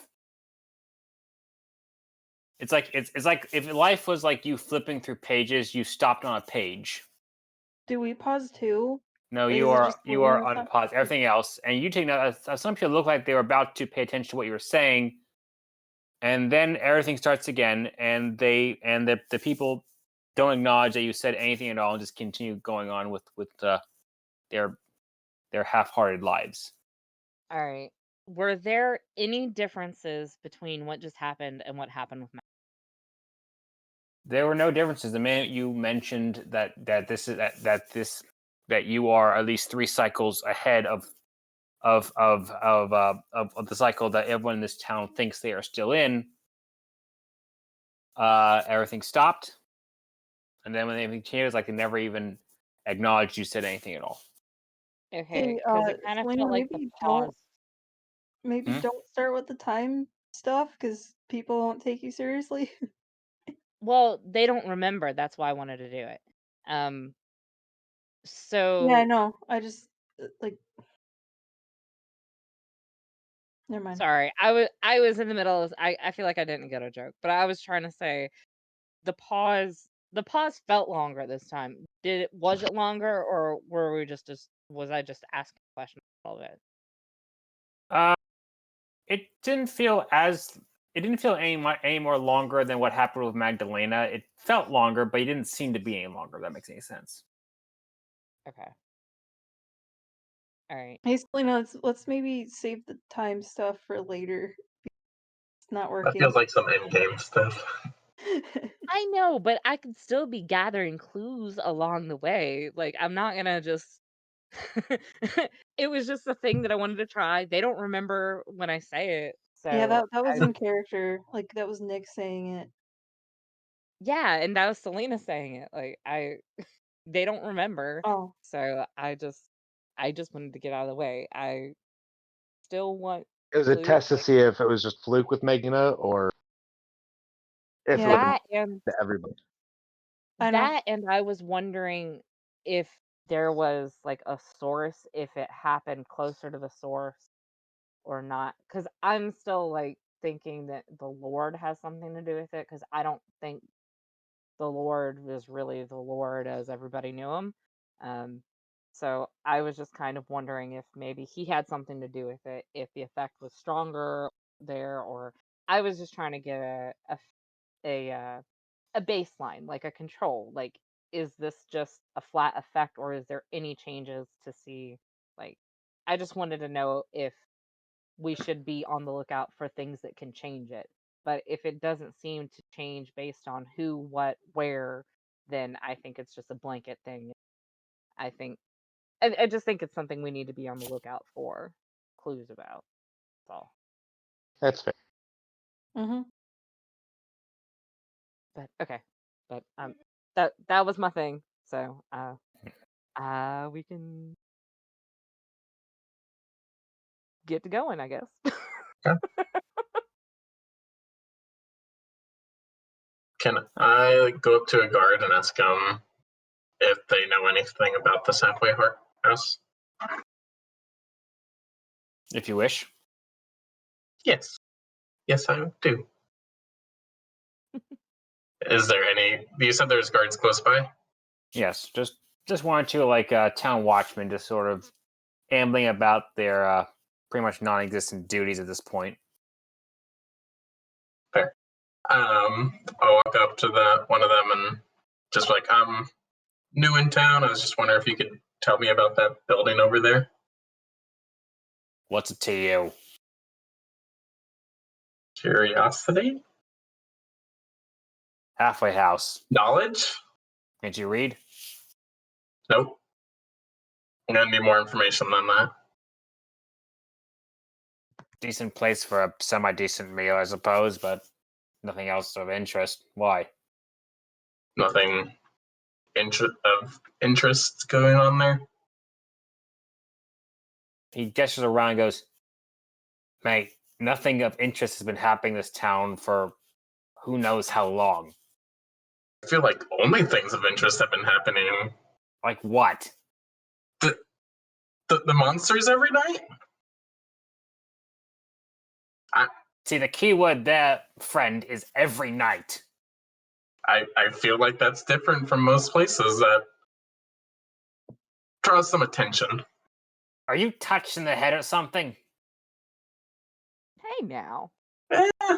it's like if life was like you flipping through pages, you stopped on a page. Do we pause too? No, Like, you is it are just Selena on stop? pause. Everything else, and you take note. Some people look like they were about to pay attention to what you were saying, and then everything starts again, and the people don't acknowledge that you said anything at all, and just continue going on with their half-hearted lives. All right. Were there any differences between what just happened and what happened with Matt? There were no differences. The minute you mentioned that you are at least 3 cycles ahead of the cycle that everyone in this town thinks they are still in, everything stopped. And then when anything changes, like they never even acknowledged you said anything at all. Okay, Hey, because it kind of Selena, felt like the pause. maybe Hmm? don't start with the time stuff because people won't take you seriously. Well, they don't remember. That's why I wanted to do it. So Yeah, I know. I just like. Never mind. sorry. I was in the middle of I feel like I didn't get a joke, but I was trying to say the pause felt longer this time. Was it longer, or were we just was I just asking a question all of it? It didn't feel any more longer than what happened with Magdelena. It felt longer, but it didn't seem to be any longer. If that makes any sense. Okay. All right. Hey, Selena, let's maybe save the time stuff for later. It's not That working. feels like some in-game stuff. I know, but I could still be gathering clues along the way. Like, I'm not gonna just. It was just a thing that I wanted to try. They don't remember when I say it, Yeah, so that was in character. Like that was Nick saying it. yeah, and that was Selena saying it. Like, they don't remember, Oh, so I just wanted to get out of the way. I still want It was a clues. test to see if it was just fluke with Magdelena or if it yeah, was That and to everybody. I know. I was wondering if there was like a source, if it happened closer to the source or not. Because I'm still like thinking that the Lord has something to do with it. Because I don't think the Lord was really the Lord as everybody knew him. Um, so I was just kind of wondering if maybe he had something to do with it, if the effect was stronger there, or I was just trying to get a a baseline, like a control. Like, is this just a flat effect, or is there any changes to see? Like, I just wanted to know if we should be on the lookout for things that can change it. But if it doesn't seem to change based on who, what, where, then I think it's just a blanket thing. I think I just think it's something we need to be on the lookout for clues about. That's all. That's fair. Mm-hmm. But okay. But that was my thing. So we can get to going, I guess. Can I go up to a guard and ask them if they know anything about the halfway house? If you wish. Yes. Yes, I do. Is there any? You said there's guards close by? Yes, just one or two like town watchmen, just sort of ambling about their pretty much non-existent duties at this point. Fair. I'll walk up to one of them and just like, I'm new in town. I was just wondering if you could tell me about that building over there. What's it to you? Curiosity? Halfway house. Knowledge? Can't you read? Nope. I'm gonna need more information than that. Decent place for a semi-decent meal, I suppose, but nothing else of interest. Why? Nothing of interest going on there. He gestures around and goes, "Mate, nothing of interest has been happening in this town for who knows how long. I feel like only things of interest have been happening. Like what? The monsters every night? See, the key word there, friend, is every night. I feel like that's different from most places. That draws some attention. Are you touched in the head or something? Hey now. Eh, I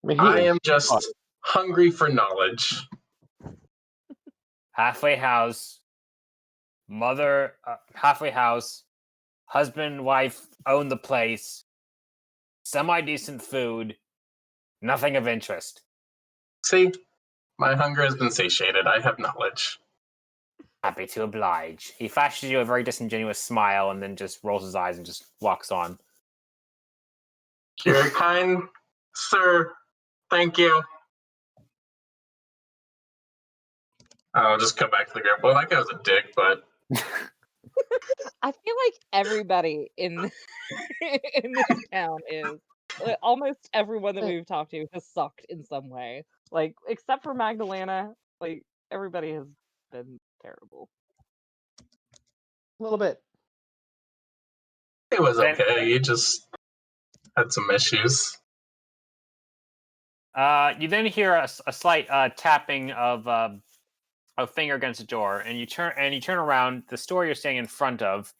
mean, I am just hungry for knowledge. Halfway house, halfway house, husband and wife own the place, semi-decent food, nothing of interest. See, my hunger has been satiated. I have knowledge. Happy to oblige. He flashes you a very disingenuous smile and then just rolls his eyes and just walks on. You're kind, sir. Thank you. I'll just come back to the group. Well, that guy was a dick, but I feel like everybody in in this town is almost everyone that we've talked to has sucked in some way. Like except for Magdelena, like everybody has been terrible. a little bit. it was okay. He just had some issues. You then hear a slight tapping of a finger against the door, and you turn around. The store you're standing in front of,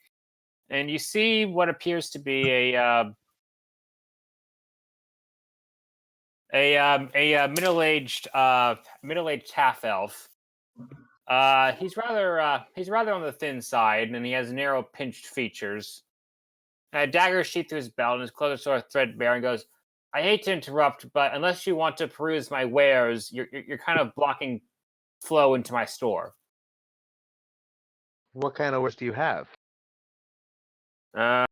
and you see what appears to be a middle-aged half elf. He's rather on the thin side, and he has narrow, pinched features. And a dagger sheath through his belt, and his clothes are sort of threadbare. And goes, "I hate to interrupt, but unless you want to peruse my wares, you're kind of blocking flow into my store." What kind of wish do you have? Well,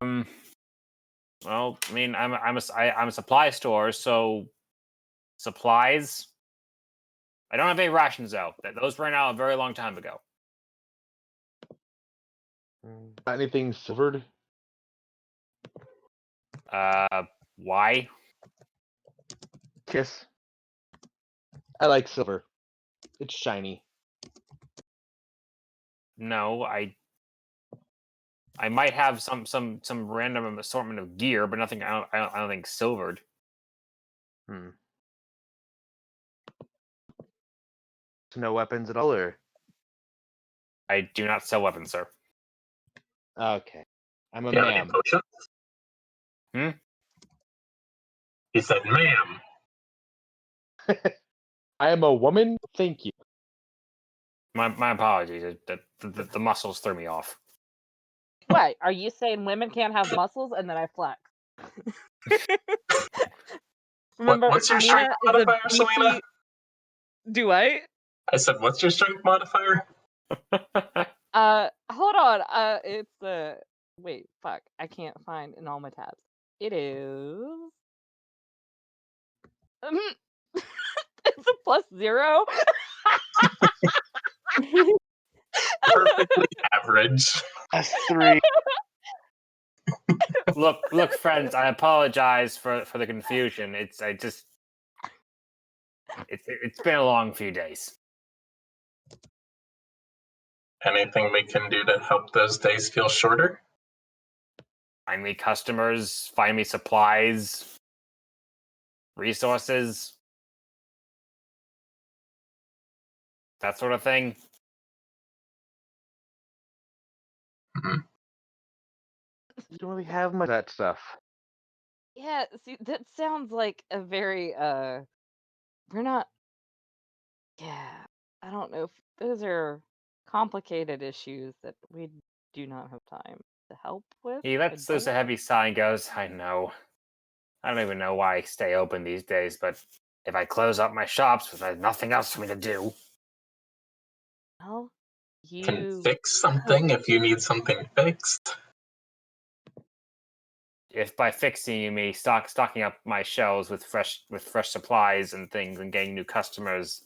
I mean, I'm a supply store, so supplies. I don't have any rations though. Those ran out a very long time ago. Got anything silvered? Why? Kiss. I like silver. It's shiny. No, I might have some random assortment of gear, but nothing. I don't think silvered. No weapons at all, or? I do not sell weapons, sir. Okay. I'm a You have any ma'am. potions? He said, "Ma'am." I am a woman. Thank you. My apologies. The muscles threw me off. What? Are you saying women can't have muscles and then I flex? Remember, What's your Nina strength is a modifier, beefy- Selena? Do I? I said, "What's your strength modifier?" Hold on. It's wait, fuck. I can't find in all my tabs. It is. It's a +0. Perfectly average. That's 3. Look, friends. I apologize for the confusion. It's been a long few days. Anything we can do to help those days feel shorter? Find me customers. Find me supplies. Resources. That sort of thing. Mm-hmm. You don't really have much of that stuff. Yeah, see, that sounds like a very we're not. Yeah, I don't know if those are complicated issues that we do not have time to help with. He lets loose a heavy sigh and goes, "I know. I don't even know why I stay open these days, but if I close up my shops, there's nothing else for me to do." Well, Can fix something if you need something fixed. If by fixing you mean stocking up my shelves with fresh supplies and things and getting new customers,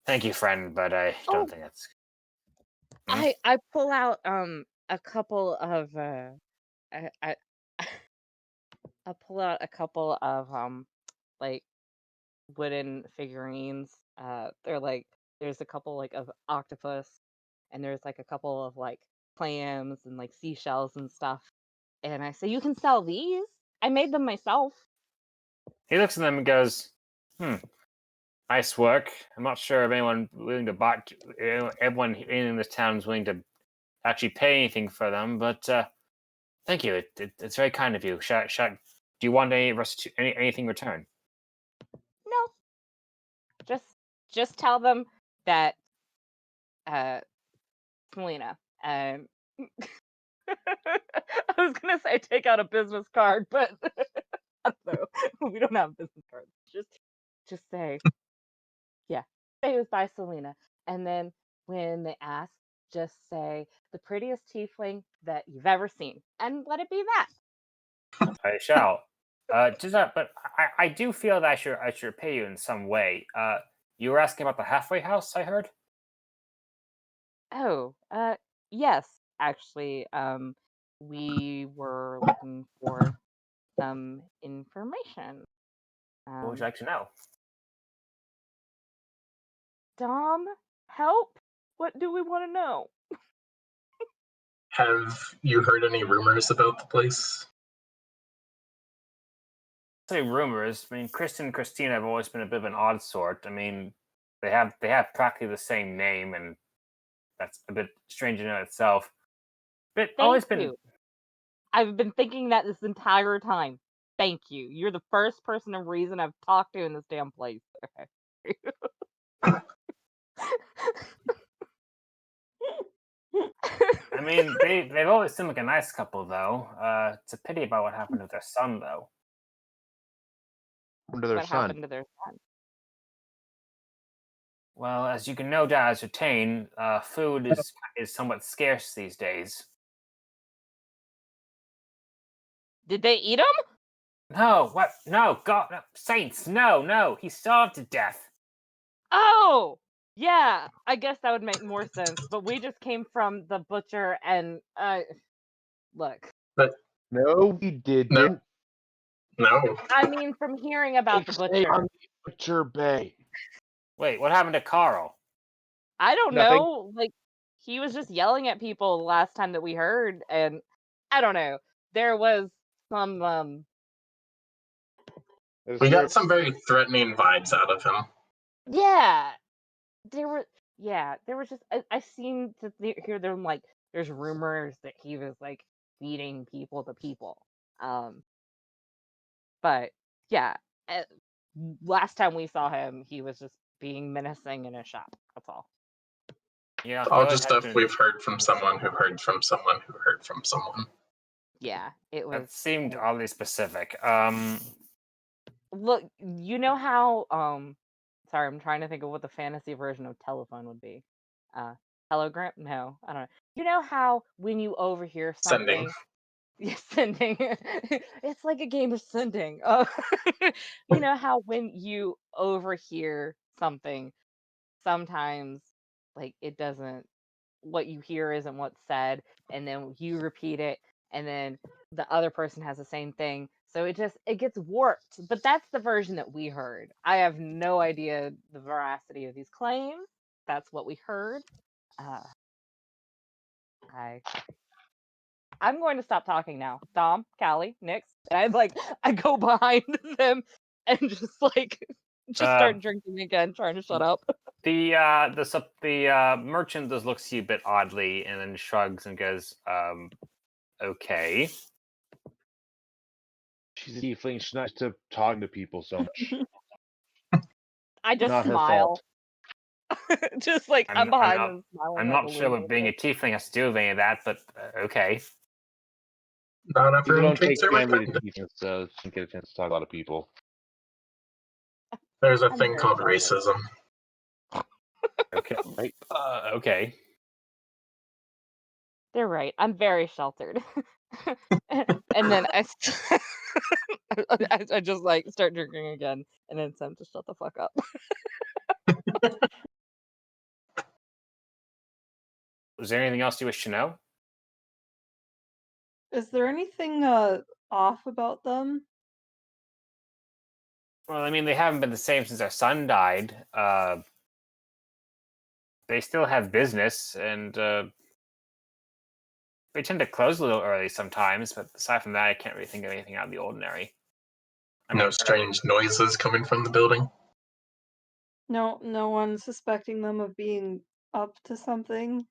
thank you, friend, but I don't think that's. I pull out a couple of I I pull out a couple of like wooden figurines. They're like there's a couple like of octopus, and there's like a couple of like clams and like seashells and stuff. And I say, you can sell these. I made them myself. He looks at them and goes, nice work. I'm not sure if anyone willing to buy, everyone in this town is willing to actually pay anything for them, but thank you. It's very kind of you. Do you want anything in return? No, just tell them that Selena. I was gonna say take out a business card, but I don't know. We don't have business cards. Just say, yeah, say it was by Selena. And then when they ask, just say the prettiest tiefling that you've ever seen. And let it be that. I shall. But I do feel that I should pay you in some way. You were asking about the halfway house, I heard? Oh, yes, actually, we were looking for some information. What would you like to know? Dom, help? What do we want to know? Have you heard any rumors about the place? Say rumors. I mean, Kristen and Christina have always been a bit of an odd sort. I mean, they have practically the same name, and that's a bit strange in and of itself. But always Thank been. you. I've been thinking that this entire time. Thank you. You're the first person of reason I've talked to in this damn place. Okay. I mean, they've always seemed like a nice couple, though. It's a pity about what happened to their son, though. Under their What son. happened to their son? Well, as you can no doubt ascertain, food is somewhat scarce these days. Did they eat him? No, what? No, God, no, saints, no, he starved to death. Oh, yeah. I guess that would make more sense. But we just came from the butcher, and look. But No, we didn't. no. I mean, from hearing about the Stay butcher. on the butcher bay. Wait, what happened to Carl? I don't Nothing. know. Like, he was just yelling at people the last time that we heard, and I don't know. There was some We got some very threatening vibes out of him. yeah. There was just I seem to hear them like there's rumors that he was like feeding people to people. But yeah, uh, last time we saw him, he was just being menacing in a shop. That's all. Yeah, All well, just it has stuff been- we've heard from someone who heard from someone who heard from someone. Yeah, it was. That seemed oddly specific. Look, you know how sorry, I'm trying to think of what the fantasy version of telephone would be. Telegram? No, I don't know. You know how when you overhear Sending. something, yeah, sending. It's like a game of sending. You know how when you overhear something, sometimes like it doesn't what you hear isn't what's said, and then you repeat it, and then the other person has the same thing, so it gets warped. But that's the version that we heard. I have no idea the veracity of these claims. That's what we heard. uh I'm going to stop talking now. Dom, Callie, Nix, and I go behind them and just start drinking again, trying to shut up. The merchant just looks at you a bit oddly and then shrugs and goes, okay. She's a tiefling. She's not used to talking to people so much. I just Not her smile. Just I'm behind them smiling. I'm like not a sure what being a lunatic. tiefling has to do with any of that, but okay. Not People everyone don't take thinks they're my kindly to friend. tieflings, so she didn't get a chance to talk to a lot of people. There's a I'm thing very called sorry. racism. Okay. Right? Okay. They're right. I'm very sheltered. And then I just start drinking again, and then Sam to shut the fuck up. Was there anything else you wish to know? Is there anything off about them? Well, I mean, they haven't been the same since their son died. They still have business, and they tend to close a little early sometimes. But aside from that, I can't really think of anything out of the ordinary. I No mean, strange noises coming from the building. No, no one suspecting them of being up to something.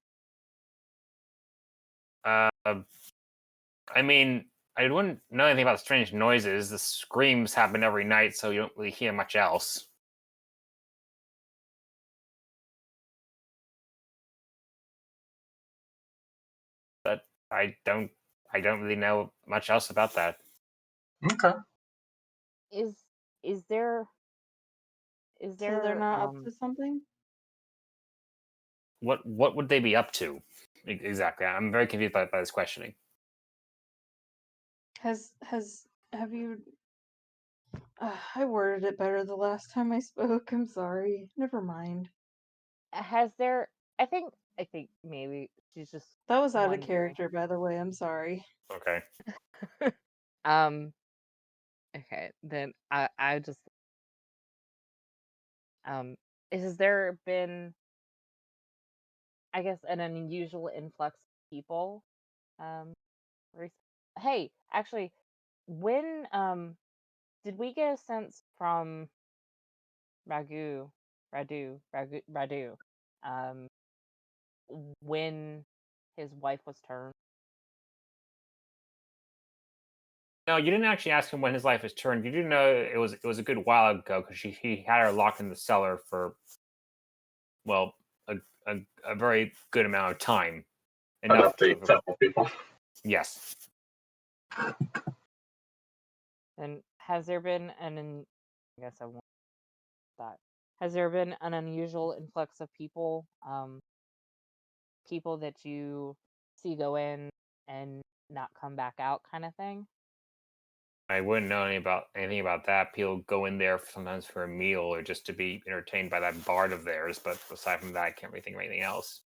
I mean, I wouldn't know anything about strange noises. The screams happen every night, so you don't really hear much else. But I don't really know much else about that. Okay. Is there So they're not up to something? What would they be up to exactly? I'm very confused by this questioning. Have you I worded it better the last time I spoke. I'm sorry. Never mind. has there I think maybe she's just That was out of wondering. character, by the way. I'm sorry. Okay. Okay, then I just has there been, I guess, an unusual influx of people rec- hey, actually, when did we get a sense from Radu um when his wife was turned? No, you didn't actually ask him when his life was turned. You do know it was a good while ago because he had her locked in the cellar for well a very good amount of time. Enough to to several people. yes. And has there been I guess I want that. Has there been an unusual influx of people? People that you see go in and not come back out, kind of thing? I wouldn't know anything about that. People go in there sometimes for a meal or just to be entertained by that bard of theirs. But aside from that, I can't really think of anything else.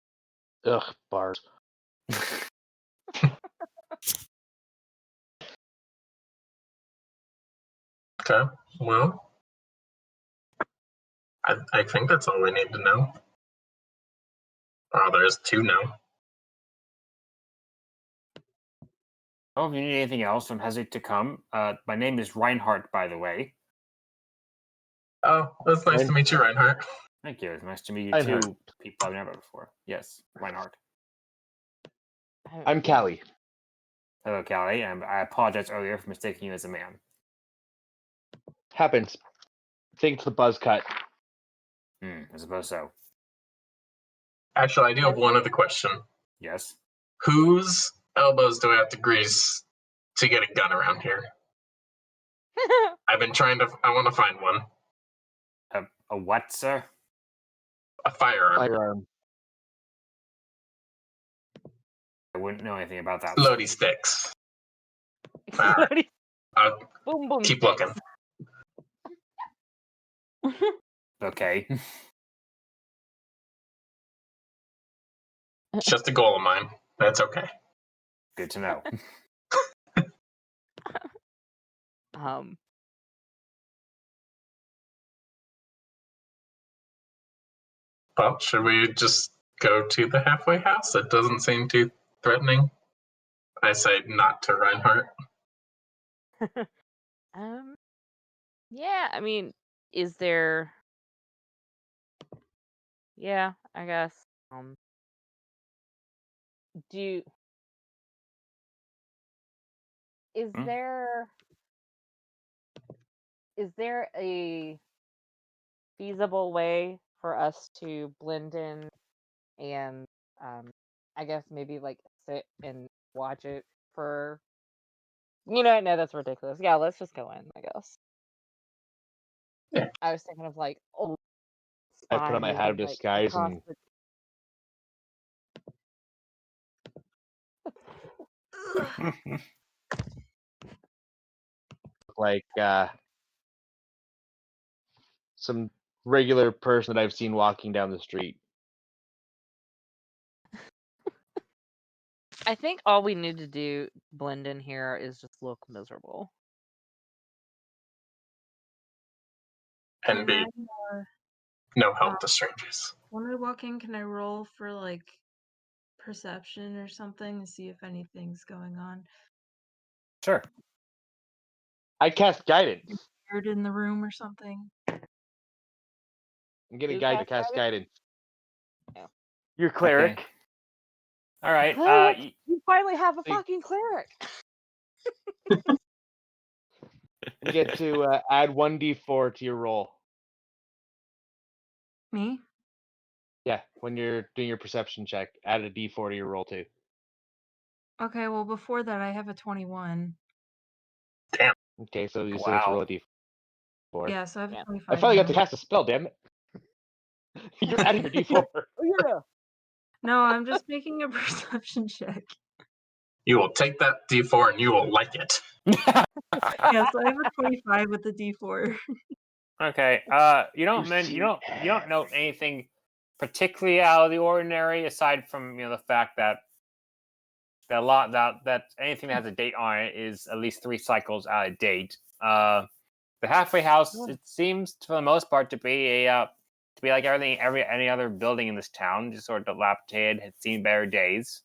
Ugh, bars. Okay. Well, I think that's all we need to know. Oh, there's 2 now. Oh, if you need anything else, don't hesitate to come. My name is Reinhardt, by the way. Oh, that's nice to meet you, Reinhardt. Thank you. It's nice to meet you Reinhardt. too, people I've never met before. Yes, Reinhardt. I'm Callie. Hello, Callie. I apologize earlier for mistaking you as a man. Happens. Think the buzz cut. I suppose so. Actually, I do have one other question. Yes. Whose elbows do I have to grease to get a gun around here? I've been I want to find one. A what, sir? A firearm. Firearm. I wouldn't know anything about that. Floaty sticks. Alright. I'll Boom boom. keep sticks. looking. Okay. It's just a goal of mine. That's okay. Good to know. Well, should we just go to the halfway house? It doesn't seem too threatening. I say not to Reinhardt. Yeah, I mean, is there? Yeah, I guess. Do you, is Hmm? there a feasible way for us to blend in and I guess maybe like sit and watch it for no, that's ridiculous. Yeah, let's just go in, I guess. Yeah. I was thinking of like old I spy put on my hat of movie, like disguise across and like some regular person that I've seen walking down the street. I think all we need to do blend in here is just look miserable. and be Can I, no help to strangers. when I walk in, can I roll for like perception or something to see if anything's going on? Sure. I cast guidance. Weird in the room or something? I'm getting You a guide to cast cast guidance. Your cleric. Okay. All right. Cleric! You finally have a Hey. fucking cleric. You get to add 1d4 to your roll. Me? Yeah, when you're doing your perception check, add a d4 to your roll too. Okay, well before that I have a 21. Okay, so you still get to roll a d4. Yeah, so I have Yeah. a 25. I finally got now. to cast a spell, damn it. You're adding your d4. Oh, yeah. No, I'm just making a perception check. You will take that d4 and you will like it. Yeah, so I have a 25 with the D4. Okay. You don't see you don't know anything particularly out of the ordinary aside from the fact that that anything that has a date on it is at least 3 cycles out of date. The halfway house, it seems for the most part to be like any other building in this town, just sort of dilapidated, had seen better days.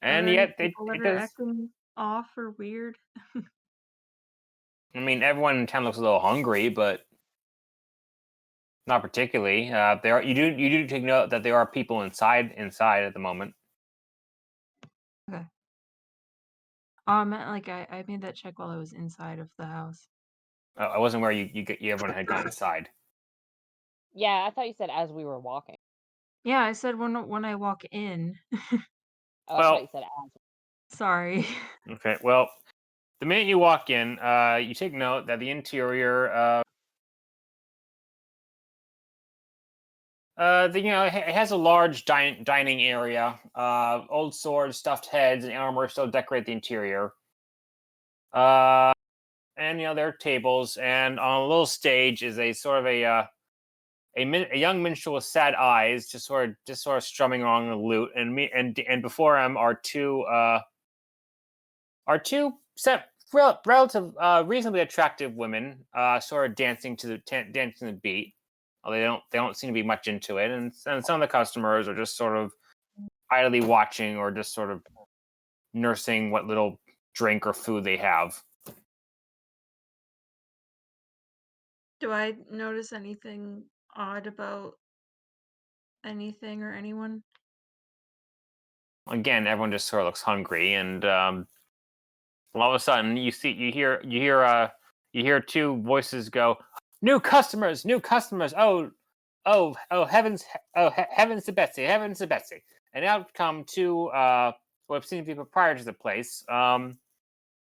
Are And there yet any people it that are does. acting off or weird? I mean, everyone in town looks a little hungry, but not particularly. You do take note that there are people inside at the moment. Okay. Oh, I meant like I made that check while I was inside of the house. I wasn't where everyone had gone inside. Yeah, I thought you said as we were walking. Yeah, I said when I walk in. Oh, I Well- thought you said as. Sorry. Okay, well, the minute you walk in, you take note that the interior, it has a large dining area. Old swords, stuffed heads, and armor still decorate the interior. And there are tables, and on a little stage is a sort of a young minstrel with sad eyes, just sort of strumming along the lute, and before him are two relative, reasonably attractive women, sort of dancing to the beat. Although they don't seem to be much into it, and some of the customers are just sort of idly watching or just sort of nursing what little drink or food they have. Do I notice anything odd about anything or anyone? Again, everyone just sort of looks hungry, and all of a sudden you hear two voices go, new customers, oh heavens, heavens to Betsy, and out come two what seem to be proprietors of the place.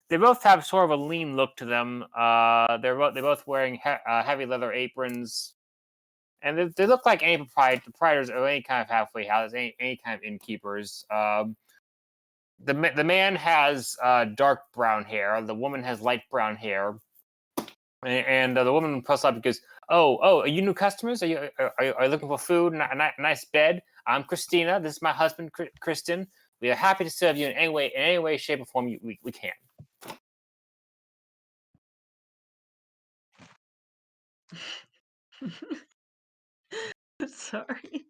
They both have sort of a lean look to them. They're both wearing heavy leather aprons, and they look like any proprietors of any kind of halfway house, any kind of innkeepers. The man has dark brown hair. The woman has light brown hair, and the woman posts up and goes, "Oh, are you new customers? Are you looking for food and a nice bed? I'm Christina. This is my husband, Kristen. We are happy to serve you in any way, shape, or form we can." I'm sorry.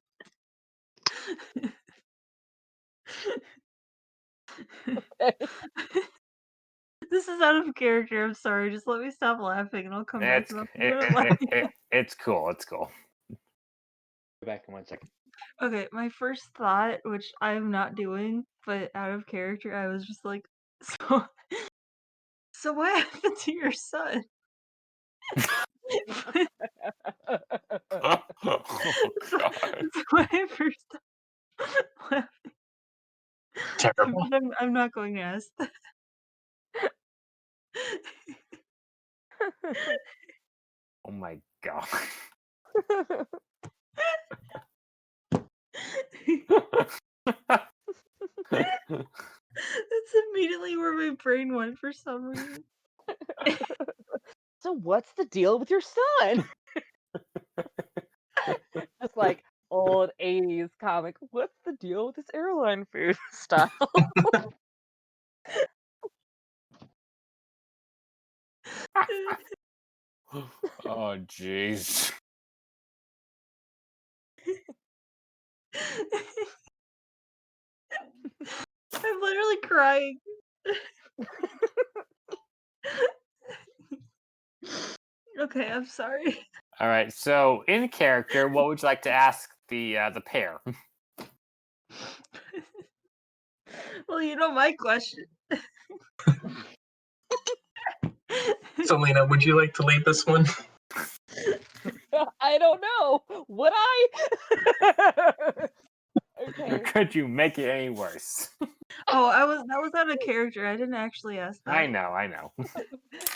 This is out of character. I'm sorry. Just let me stop laughing and I'll come back. It's cool. It's cool. Go back in 1 second. Okay, my first thought, which I'm not doing, but out of character, I was just like, so what happened to your son? Oh, God. That's why I first laughing. Terrible. But I'm not going to ask that. Oh my God. That's immediately where my brain went for some reason. So what's the deal with your son? Just like old 80s comic. What's the deal with this airline food style? Oh, jeez. I'm literally crying. Okay, I'm sorry. All right. So, in character, what would you like to ask the pair? Well, you know my question. So, Lena, would you like to lead this one? I don't know. Would I? Okay. Could you make it any worse? Oh, that was out of character. I didn't actually ask that. I know.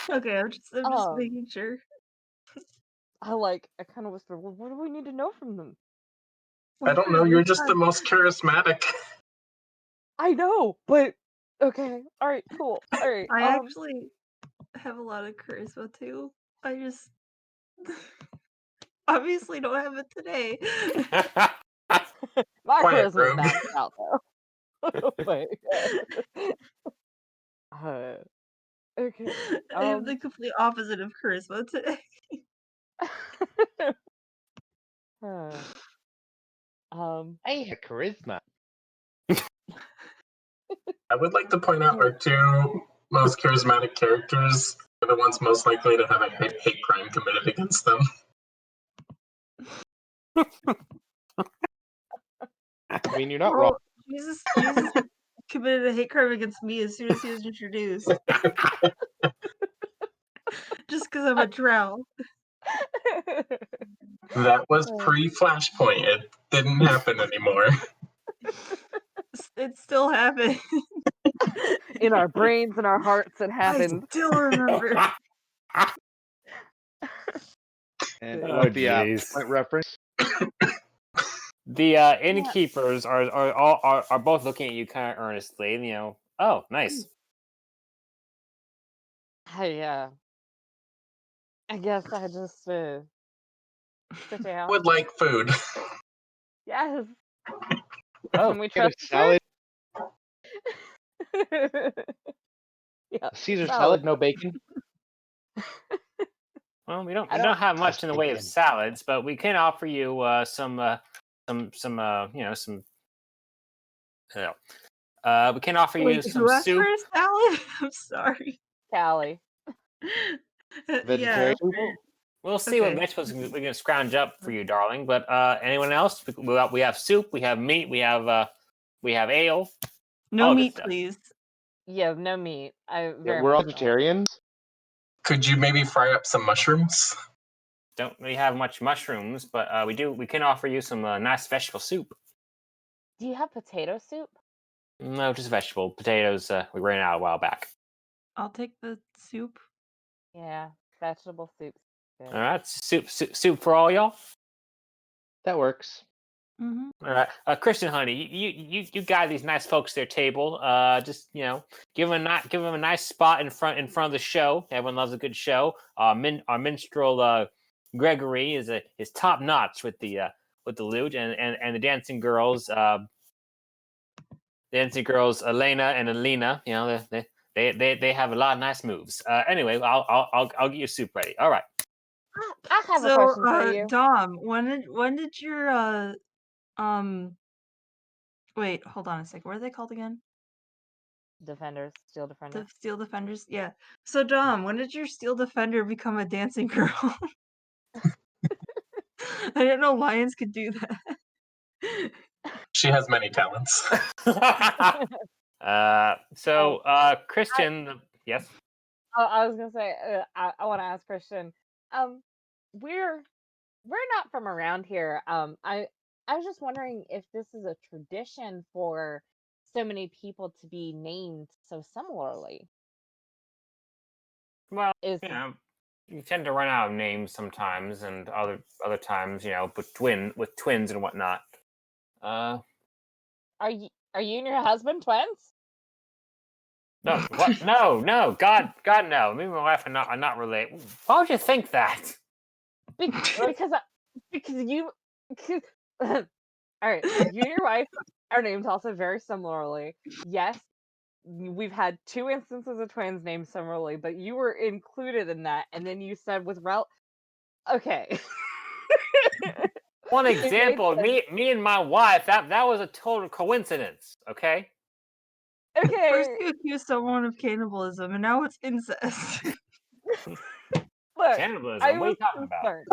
Okay, I'm just making sure. I kind of whispered, well, what do we need to know from them? I don't know. You're just the most charismatic. I know, but okay. All right, cool. All right. I actually have a lot of charisma too. I just obviously don't have it today. my Quiet charisma's room. maxed out though. But, okay. I have the complete opposite of charisma today. I have charisma. I would like to point out our two most charismatic characters are the ones most likely to have a hate crime committed against them. I mean, you're not wrong. Jesus committed a hate crime against me as soon as he was introduced. Just because I'm a drow. That was pre-Flashpoint. It didn't happen anymore. It still happened. In our brains and our hearts, it I happened. still remember. And Oh, what the jeez. point reference? The innkeepers are both looking at you kind of earnestly. And, oh, nice. I guess I just sit down. Would like food. Yes. Oh, Can we Get a trust salad. Yeah. Caesar salad, no bacon. well, we don't I don't- have much in the way of Bacon. salads, but we can offer you some. We can offer you Wait, some who asked soup. for a salad? I'm sorry. Callie. Vegetarian. Yeah. We'll see what Okay. vegetables we can scrounge up for you, darling. But anyone else? We have soup. We have meat. We have ale. No all good meat, stuff. please. Yeah, no meat. We're all vegetarians. Could you maybe fry up some mushrooms? Don't really have much mushrooms, but we can offer you some nice vegetable soup. Do you have potato soup? No, just vegetable. Potatoes, we ran out a while back. I'll take the soup. Yeah, vegetable soup. All right, soup for all y'all. That works. Mm-hmm. All right, Christian, honey, you guide these nice folks to their table. Just give them a nice spot in front of the show. Everyone loves a good show. Our minstrel Gregory is top notch with the lute, and the dancing girls. Elena and Alina. They have a lot of nice moves. Anyway, I'll get your soup ready. All right. I have a question for you. Dom, when did your wait, hold on a second. What are they called again? Defenders, Steel Defenders. The Steel Defenders? Yeah. So Dom, when did your Steel Defender become a dancing girl? I didn't know lions could do that. She has many talents. Christian, yes. I was gonna say, I want to ask Christian. We're not from around here. I was just wondering if this is a tradition for so many people to be named so similarly. Well, Is you tend to run out of names sometimes, and other times, with twins and whatnot. are you and your husband twins? No, what? No, God, no. Me and my wife are not related. Why would you think that? Because you. All right, so you and your wife are named also very similarly. Yes, we've had 2 instances of twins named similarly, but you were included in that, and then you said with okay. One It made example, sense. me and my wife, that was a total coincidence, okay? First Okay, you accused someone of cannibalism, and now it's incest. look, Cannibalism, I what are you was talking about? concerned.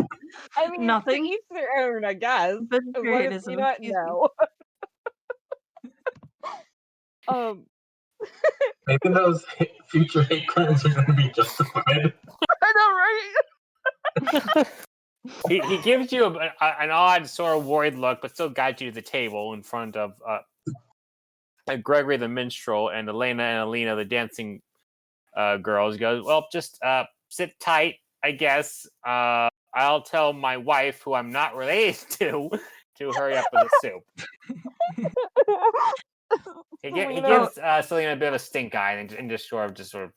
I mean, to Nothing. each their own, I guess. What if, Vegetarianism. you know what? Excuse me. No. Um, Maybe those future hate crimes are going to be justified. I know, right? He gives you an odd, sort of worried look, but still guides you to the table in front of Gregory the minstrel and Elena and Alina, the dancing girls. He goes, well, just sit tight, I guess. I'll tell my wife, who I'm not related to hurry up with the soup. He gives Selena a bit of a stink eye and just sort of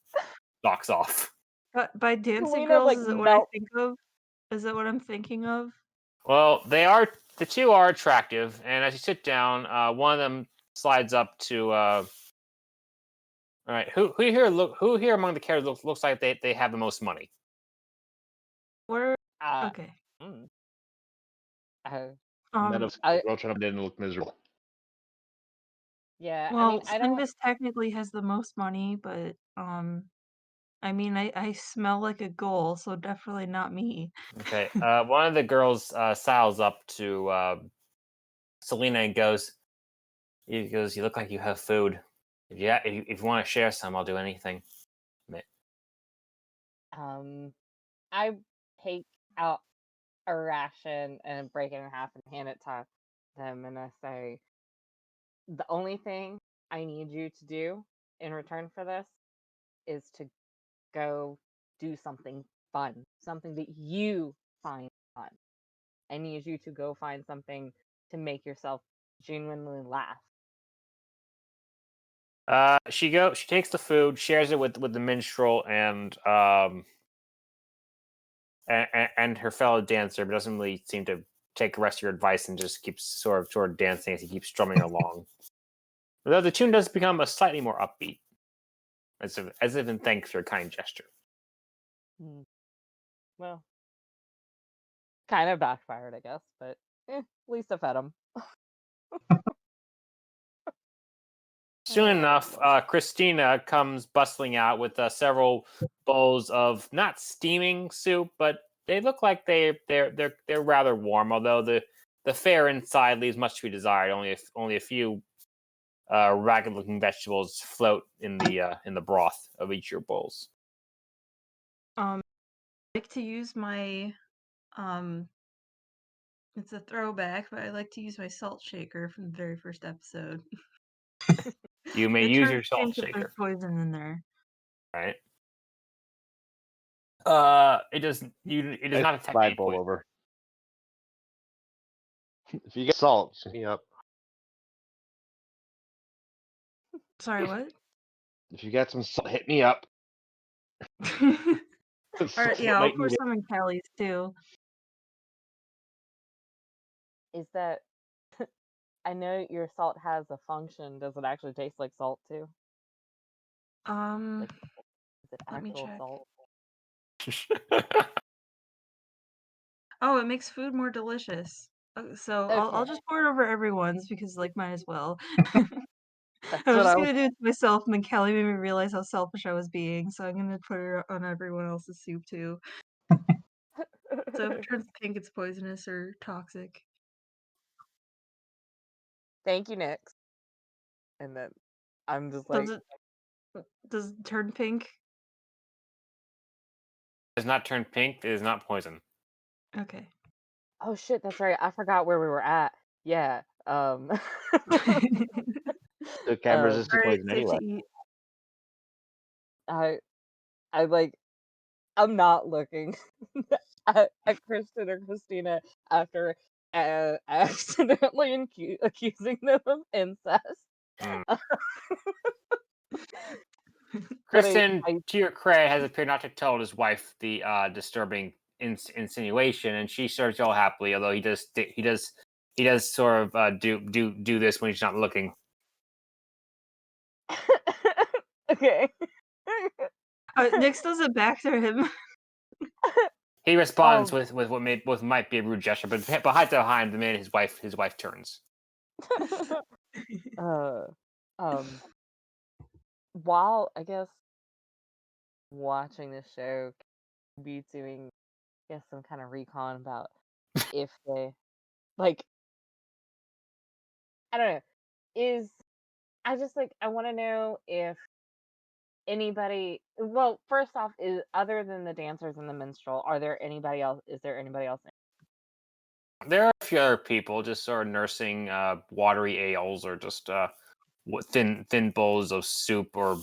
knocks off. But by dancing Selena, girls, like, is it what I melt. think of? Is it what I'm thinking of? Well, the two are attractive, and as you sit down, one of them slides up to. All right, who here among the characters looks like they have the most money? Where? Uh, Okay. mm. None of I- the girl trying to look miserable. yeah, I Well, mean, I don't. Strangest technically has the most money, but I mean, I smell like a ghoul, so definitely not me. Okay, one of the girls sidles up to Selena and goes, "You look like you have food. If you want to share some, I'll do anything." I take out a ration and break it in half and hand it to them, and I say, the only thing I need you to do in return for this is to go do something fun, something that you find fun. I need you to go find something to make yourself genuinely laugh. She takes the food, shares it with the minstrel and her fellow dancer, but doesn't really seem to take the rest of your advice and just keeps sort of dancing as he keeps strumming along. Though the tune does become a slightly more upbeat, as if in thanks for a kind gesture. Well, kind of backfired, I guess, but at least I fed him. Soon enough, Christina comes bustling out with several bowls of not steaming soup, but they look like they're rather warm. Although the fare inside leaves much to be desired. Only a few ragged-looking vegetables float in the broth of each of your bowls. I like to use my it's a throwback, but I like to use my salt shaker from the very first episode. You may It use turns your salt pink if there's shaker, poison in there. right? It does not attack slide any bowl poison. over. If you get salt, hit me up. Sorry, what? If you got some salt, hit me up. Alright, yeah, I'll pour some in Callie's too. Is that I know your salt has a function. Does it actually taste like salt too? Is it Let me actual check. salt? Oh, it makes food more delicious. So I'll Okay. just pour it over everyone's because like might as well. That's I was what just I gonna do it to myself, and then Callie made me realize how selfish I was being, so I'm gonna put it on everyone else's soup too. So if it turns pink, it's poisonous or toxic. Thank you, Nix. And then I'm just like, Does it turn pink? It does not turn pink. It is not poison. Okay. oh shit, that's right. I forgot where we were at. Yeah. The camera's just Alright, poison safe anyway. to eat. I like. I'm not looking at Kristen or Christina after accidentally accusing them of incest. Kristen, to your credit, has appeared not to tell his wife the disturbing insinuation, and she serves you all happily. Although he does sort of do this when he's not looking. Okay. Nyx does it back to him. He responds Um, with what might be a rude gesture, but behind the minute his wife turns. uh, while I guess watching this show, be doing, I guess, some kind of recon about if they like. I don't know. Is I just like I want to know if anybody. Well, first off, is other than the dancers and the minstrel, are there anybody else? Is there anybody else? There are a few other people just sort of nursing watery ales or just thin bowls of soup or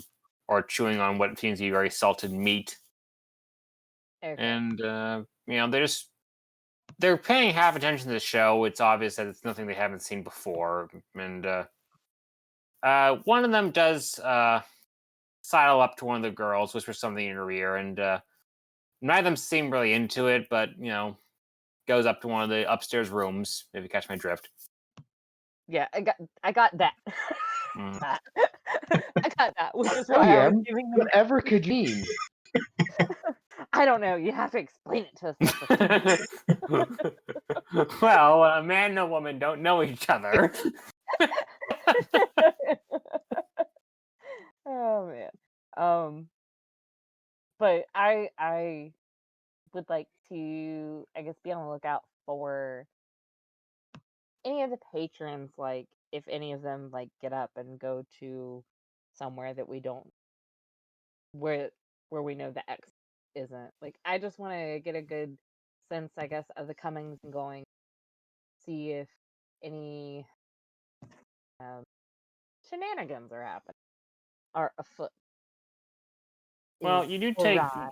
chewing on what seems to be very salted meat. Okay. And they're paying half attention to the show. It's obvious that it's nothing they haven't seen before. And one of them does sidle up to one of the girls, whisper something in her ear, and neither of them seem really into it, but goes up to one of the upstairs rooms, if you catch my drift. Yeah, I got that. Mhm. I got that, which is Oh, why I yeah. was giving them. Whatever could you mean? I don't know. You have to explain it to us. Well, a man and a woman don't know each other. Oh man. But I would like to, I guess, be on the lookout for any of the patrons, like if any of them like get up and go to somewhere that we don't where we know the X isn't. Like I just want to get a good sense, I guess, of the comings and goings. See if any um, shenanigans are happening are afoot. Well, Is you do awry.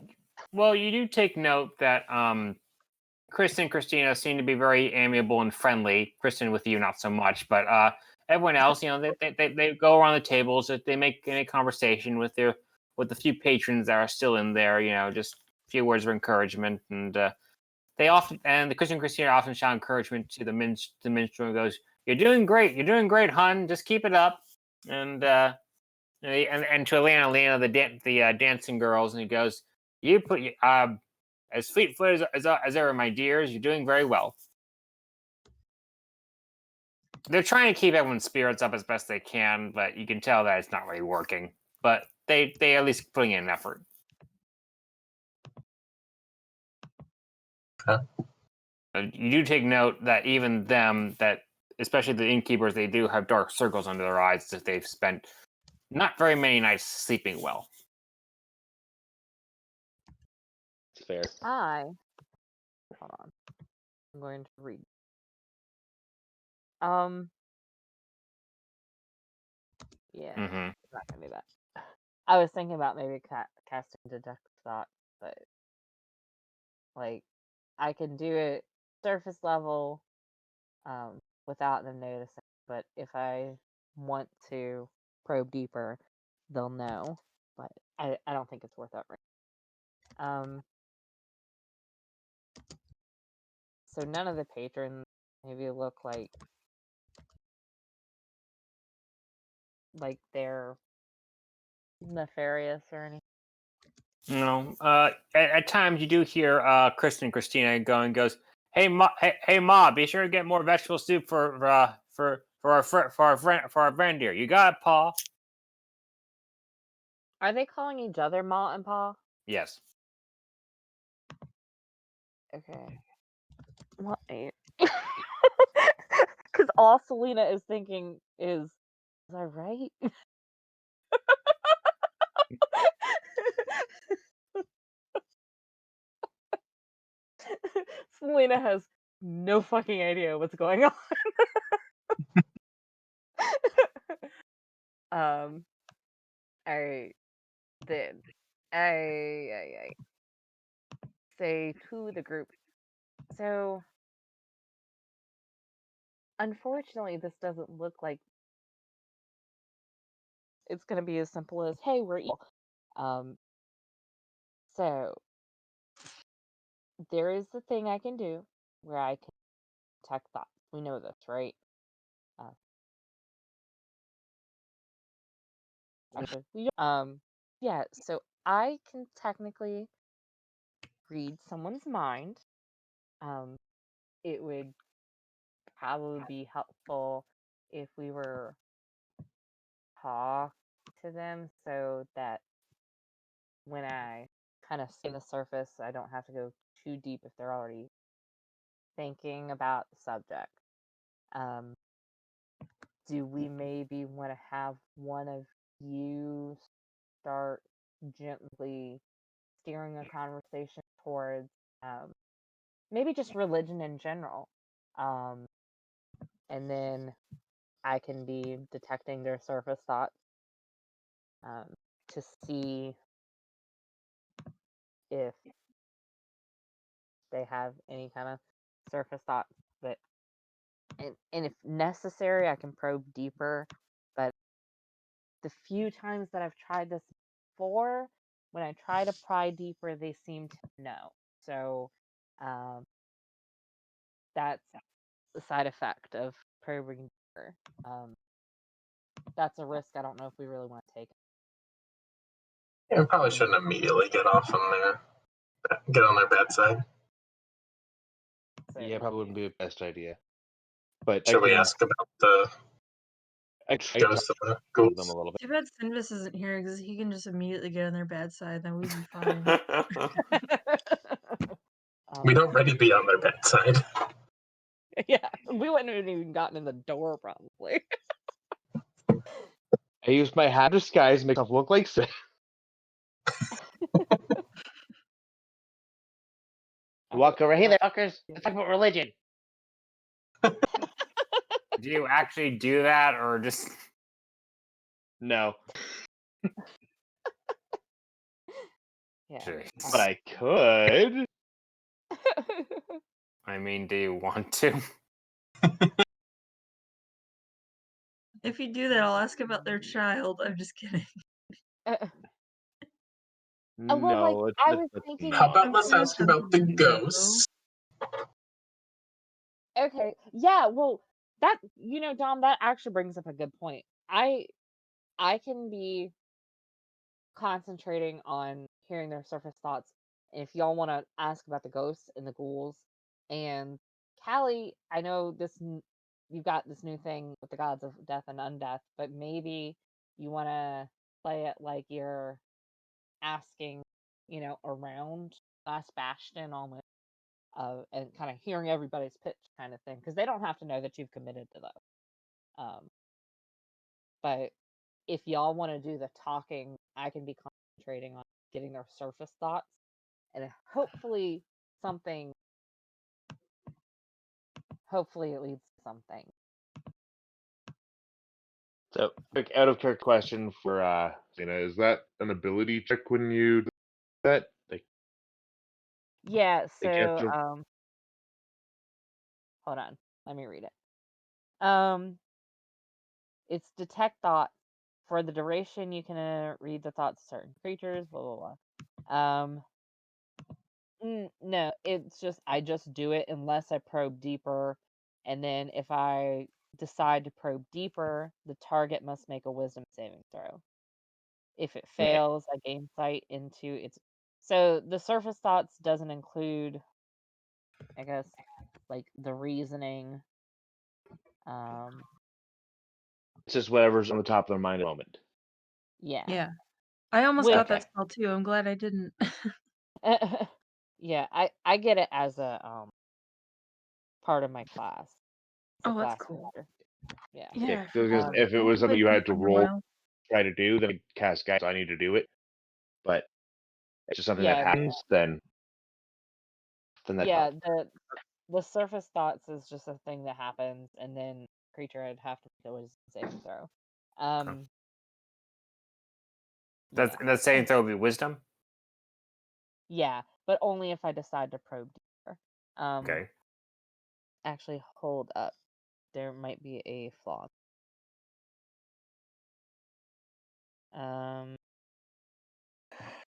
take note that Kristen and Christina seem to be very amiable and friendly. Kristen with you not so much, but everyone else, they go around the tables, they make conversation with the few patrons that are still in there, just a few words of encouragement, and the Kristen and Christina often shout encouragement to the minstrel, who goes, you're doing great, hun, just keep it up. And and to Elena, the dancing girls, and he goes, you put as fleet-footed as ever, my dears. You're doing very well. They're trying to keep everyone's spirits up as best they can, but you can tell that it's not really working. But they at least putting in an effort. Huh? You do take note that even them, that especially the innkeepers, they do have dark circles under their eyes as they've spent not very many nights sleeping well. It's fair. Hold on. I'm going to read. Yeah, Mm-hmm. I'm not gonna do that. I was thinking about maybe casting detect thought, but like I can do it surface level, without them noticing. But if I want to probe deeper, they'll know. But I don't think it's worth that right. So none of the patrons maybe look like they're nefarious or anything. No. At times you do hear Kristen and Christina goes, "Hey Ma, be sure to get more vegetable soup for our friend here. You got it, Pa." Are they calling each other Ma and Pa? Yes. Okay. What? Because all Selena is thinking is I right? Selena has no fucking idea what's going on. I then I say to the group. So unfortunately, this doesn't look like it's gonna be as simple as hey, we're evil. So there is the thing I can do where I can detect thoughts. We know this, right? Actually, we don't. Yeah, so I can technically read someone's mind. It would probably be helpful if we were talk to them so that when I kind of skim the surface, I don't have to go too deep if they're already thinking about the subject. Um, do we maybe want to have one of you start gently steering a conversation towards maybe just religion in general? And then I can be detecting their surface thoughts to see if they have any kind of surface thoughts that, and if necessary, I can probe deeper. But the few times that I've tried this before, when I try to pry deeper, they seem to know. So um, that's the side effect of probing deeper. That's a risk I don't know if we really want to take. Yeah, we probably shouldn't immediately get on their bad side. So Yeah, probably wouldn't be the best idea. But Should we ask about the I tried ghosts of the to ghouls? them a little bit. Too bad Sinvis isn't here because he can just immediately get on their bad side, then we'd be fine. We'd already be on their bad side. Yeah, we wouldn't have even gotten in the door probably. I used my hat disguise to make myself look like Sid. Walk over, hey there, fuckers. Let's talk about religion. Do you actually do that, or just? No, Yeah. Jeez. but I could. I mean, do you want to? If you do that, I'll ask about their child. I'm just kidding. well, like, No, I was let's thinking- How not. about I'm let's sure ask some about the people do that, ghosts? Okay, yeah, well, that, Dom, that actually brings up a good point. I can be concentrating on hearing their surface thoughts. If y'all want to ask about the ghosts and the ghouls, and Callie, I know you've got this new thing with the gods of death and undeath, but maybe you want to play it like you're asking, around last Bastion almost, and kind of hearing everybody's pitch kind of thing, because they don't have to know that you've committed to those. But if y'all want to do the talking, I can be concentrating on getting their surface thoughts, and hopefully it leads to something. So, quick out of character question for Zena: is that an ability check when you do that? Like, Yeah, you have so to- hold on, let me read it. It's detect thoughts. For the duration, you can read the thoughts of certain creatures, blah blah blah. No, it's just I just do it unless I probe deeper, and then if I decide to probe deeper, the target must make a wisdom saving throw. If it fails, I gain sight into its. So the surface thoughts doesn't include, I guess, like the reasoning. It's just whatever's on the top of their mind at the moment. Yeah. Yeah. I almost With- got that spell too. I'm glad I didn't. Yeah, I get it as a part of my class. It's a Oh, that's class cool. feature. Yeah. Yeah. I Because forgot. if it I was haven't something played you had to Pathfinder in a roll, while. try to do, then I'd cast guys. I need to do it. But it's just something Yeah, that happens, then that's yeah, fine. the surface thoughts is just a thing that happens, and then creature would have to make a wisdom saving throw. That's Yeah. the same throw would be wisdom. Yeah, but only if I decide to probe deeper. Okay. Actually, hold up. There might be a flaw.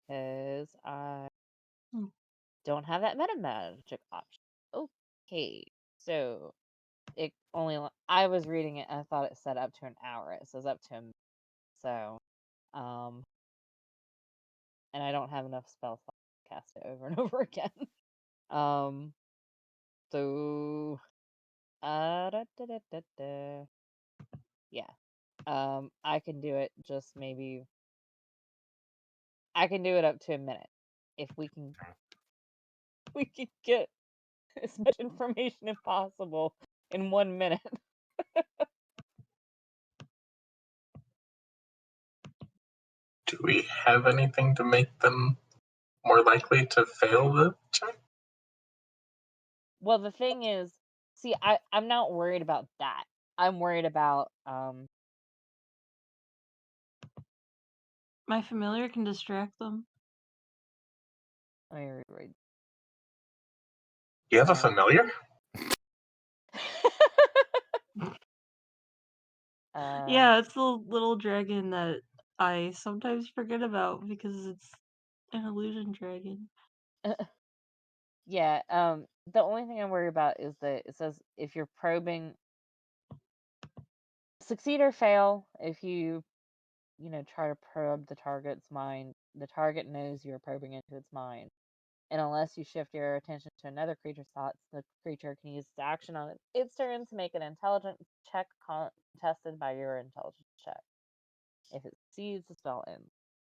Because I don't have that meta magic option. Okay, so it only. I was reading it and I thought it said up to an hour. It says up to a minute. So, and I don't have enough spell slots to cast it over and over again. So yeah. I can do it just maybe I can do it up to a minute. If we can get as much information as possible in 1 minute. Do we have anything to make them more likely to fail the check? Well, the thing is, see, I'm not worried about that. I'm worried about My familiar can distract them. let me reread. You have a Uh, familiar? Yeah, it's the little dragon that I sometimes forget about because it's an illusion dragon. Yeah, the only thing I'm worried about is that it says if you're probing, succeed or fail, if you try to probe the target's mind, the target knows you're probing into its mind. And unless you shift your attention to another creature's thoughts, the creature can use its action on its turn to make an intelligence check contested by your intelligence check. If it succeeds, the spell ends.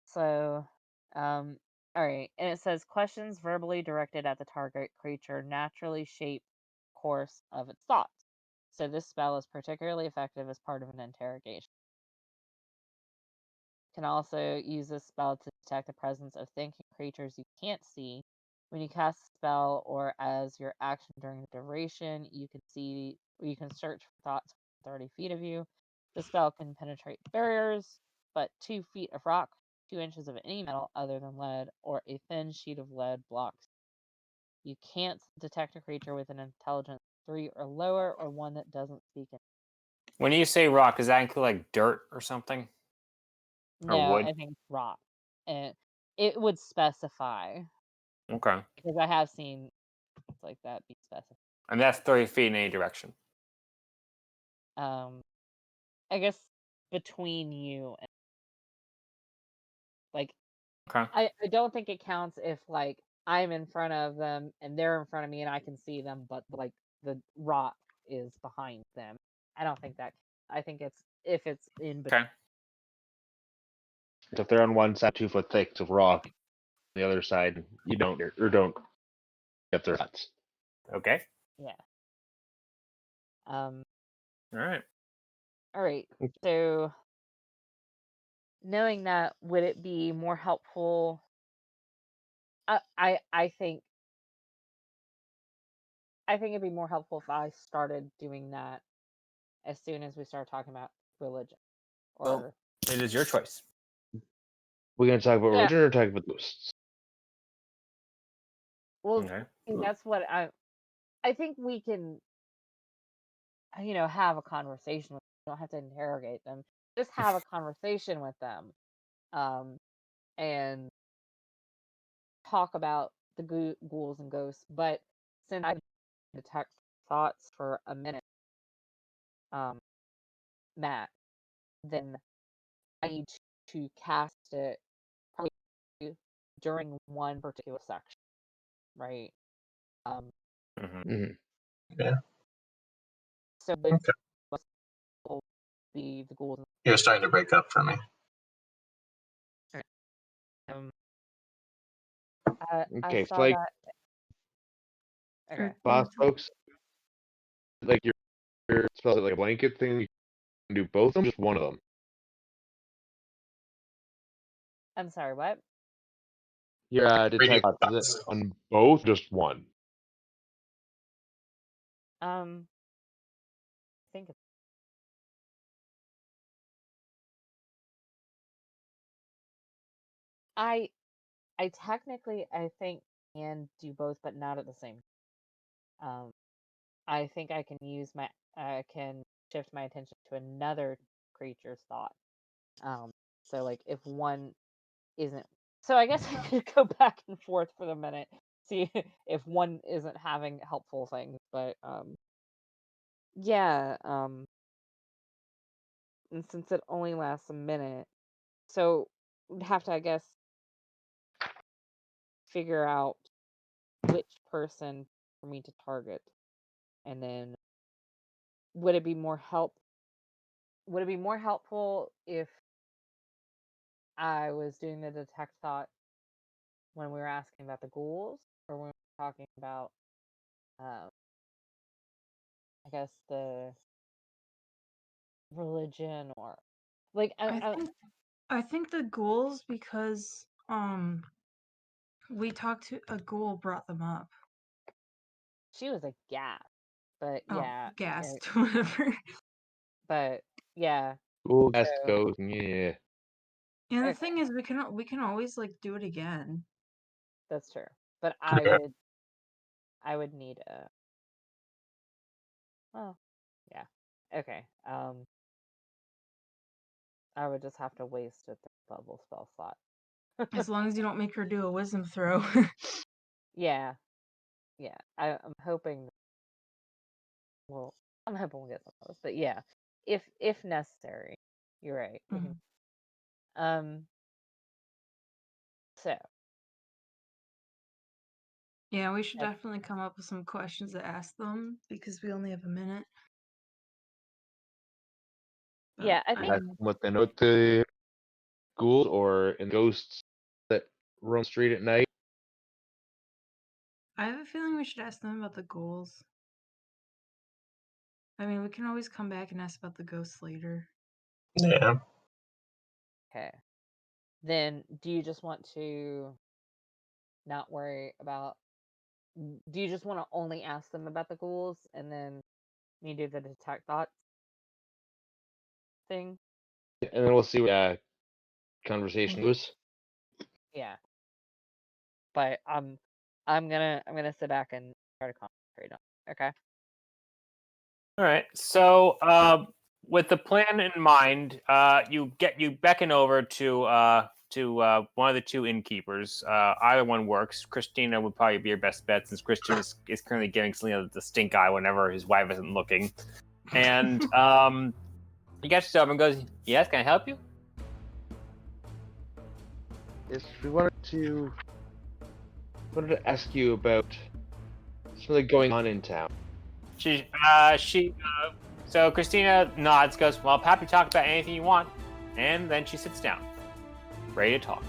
So, alright. And it says questions verbally directed at the target creature naturally shape course of its thoughts. So this spell is particularly effective as part of an interrogation. Can also use this spell to detect the presence of thinking creatures you can't see. When you cast a spell or as your action during the duration, you can search for thoughts within 30 feet of you. The spell can penetrate barriers, but 2 feet of rock, 2 inches of any metal other than lead, or a thin sheet of lead blocks. You can't detect a creature with an intelligence 3 or lower, or one that doesn't speak in. When you say rock, does that include like dirt or something? Or No, wood? I think it's rock. And it would specify, Okay. because I have seen things like that be specified. And that's 30 feet in any direction. I guess between you and like Okay. I don't think it counts if like I'm in front of them and they're in front of me and I can see them, but like the rock is behind them. I don't think that. I think it's if it's in between. Okay. So if they're on one side 2 foot thick of rock, the other side you don't get their thoughts. Okay. Yeah. All right. All right. Okay. So knowing that, would it be more helpful? I think it'd be more helpful if I started doing that as soon as we start talking about religion. Or Well, it is your choice. We're gonna talk about Yeah. religion or talk about ghosts? well, Okay. see, that's what I think we can have a conversation with them. You don't have to interrogate them. Just have a conversation with them, and talk about the ghouls and ghosts. But since I detect thoughts for a minute, Matt, then I need to cast it probably during one particular section, right? Mm-hmm. Yeah. So Okay. will be the ghouls. You're starting to break up for me. I Okay, saw like that. Okay. boss folks, like your spells like a blanket thing. You can do both of them, just one of them. I'm sorry. What? Your Reading detect thoughts. on both, just one. I think it's. I technically I think can do both, but not at the same. I think I can I can shift my attention to another creature's thought. So like if one isn't, so I guess I could go back and forth for the minute, see if one isn't having helpful things, but yeah, and since it only lasts a minute, so we'd have to, I guess, figure out which person for me to target, and then would it be more helpful if I was doing the detect thought when we were asking about the ghouls, or when we were talking about, I guess, the religion, or like I think the ghouls, because we talked to a ghoul, brought them up. she was a gas, but Oh, yeah, gassed, whatever. but yeah, Cool, best So- goes. Yeah. And the Okay. thing is, we can always like do it again. that's true. But Yeah. I would need a. Well, yeah. Okay. I would just have to waste a third level spell slot. As long as you don't make her do a wisdom throw. Yeah. Yeah. I'm hoping. Well, I'm hoping we'll get some of those. But yeah, if necessary, you're right. We can. So Yeah, we should Yep. definitely come up with some questions to ask them because we only have a minute. But, yeah, I think Ask them what they know about the ghouls or in ghosts that roam the street at night. I have a feeling we should ask them about the ghouls. I mean, we can always come back and ask about the ghosts later. Yeah. okay. Then do you just want to not worry about? Do you just want to only ask them about the ghouls and then me do the detect thoughts thing? And then we'll see what conversation goes. Yeah. But I'm gonna sit back and try to concentrate on it. Okay. All right. So with the plan in mind, you beckon over to one of the two innkeepers. Either one works. Christina would probably be your best bet, since Christian is currently giving Selena the stink eye whenever his wife isn't looking. And he gets up and goes, "Yes, can I help you?" Yes, we wanted to ask you about something going on in town. So Christina nods, goes, "Well, I'm happy to talk about anything you want," and then she sits down, ready to talk.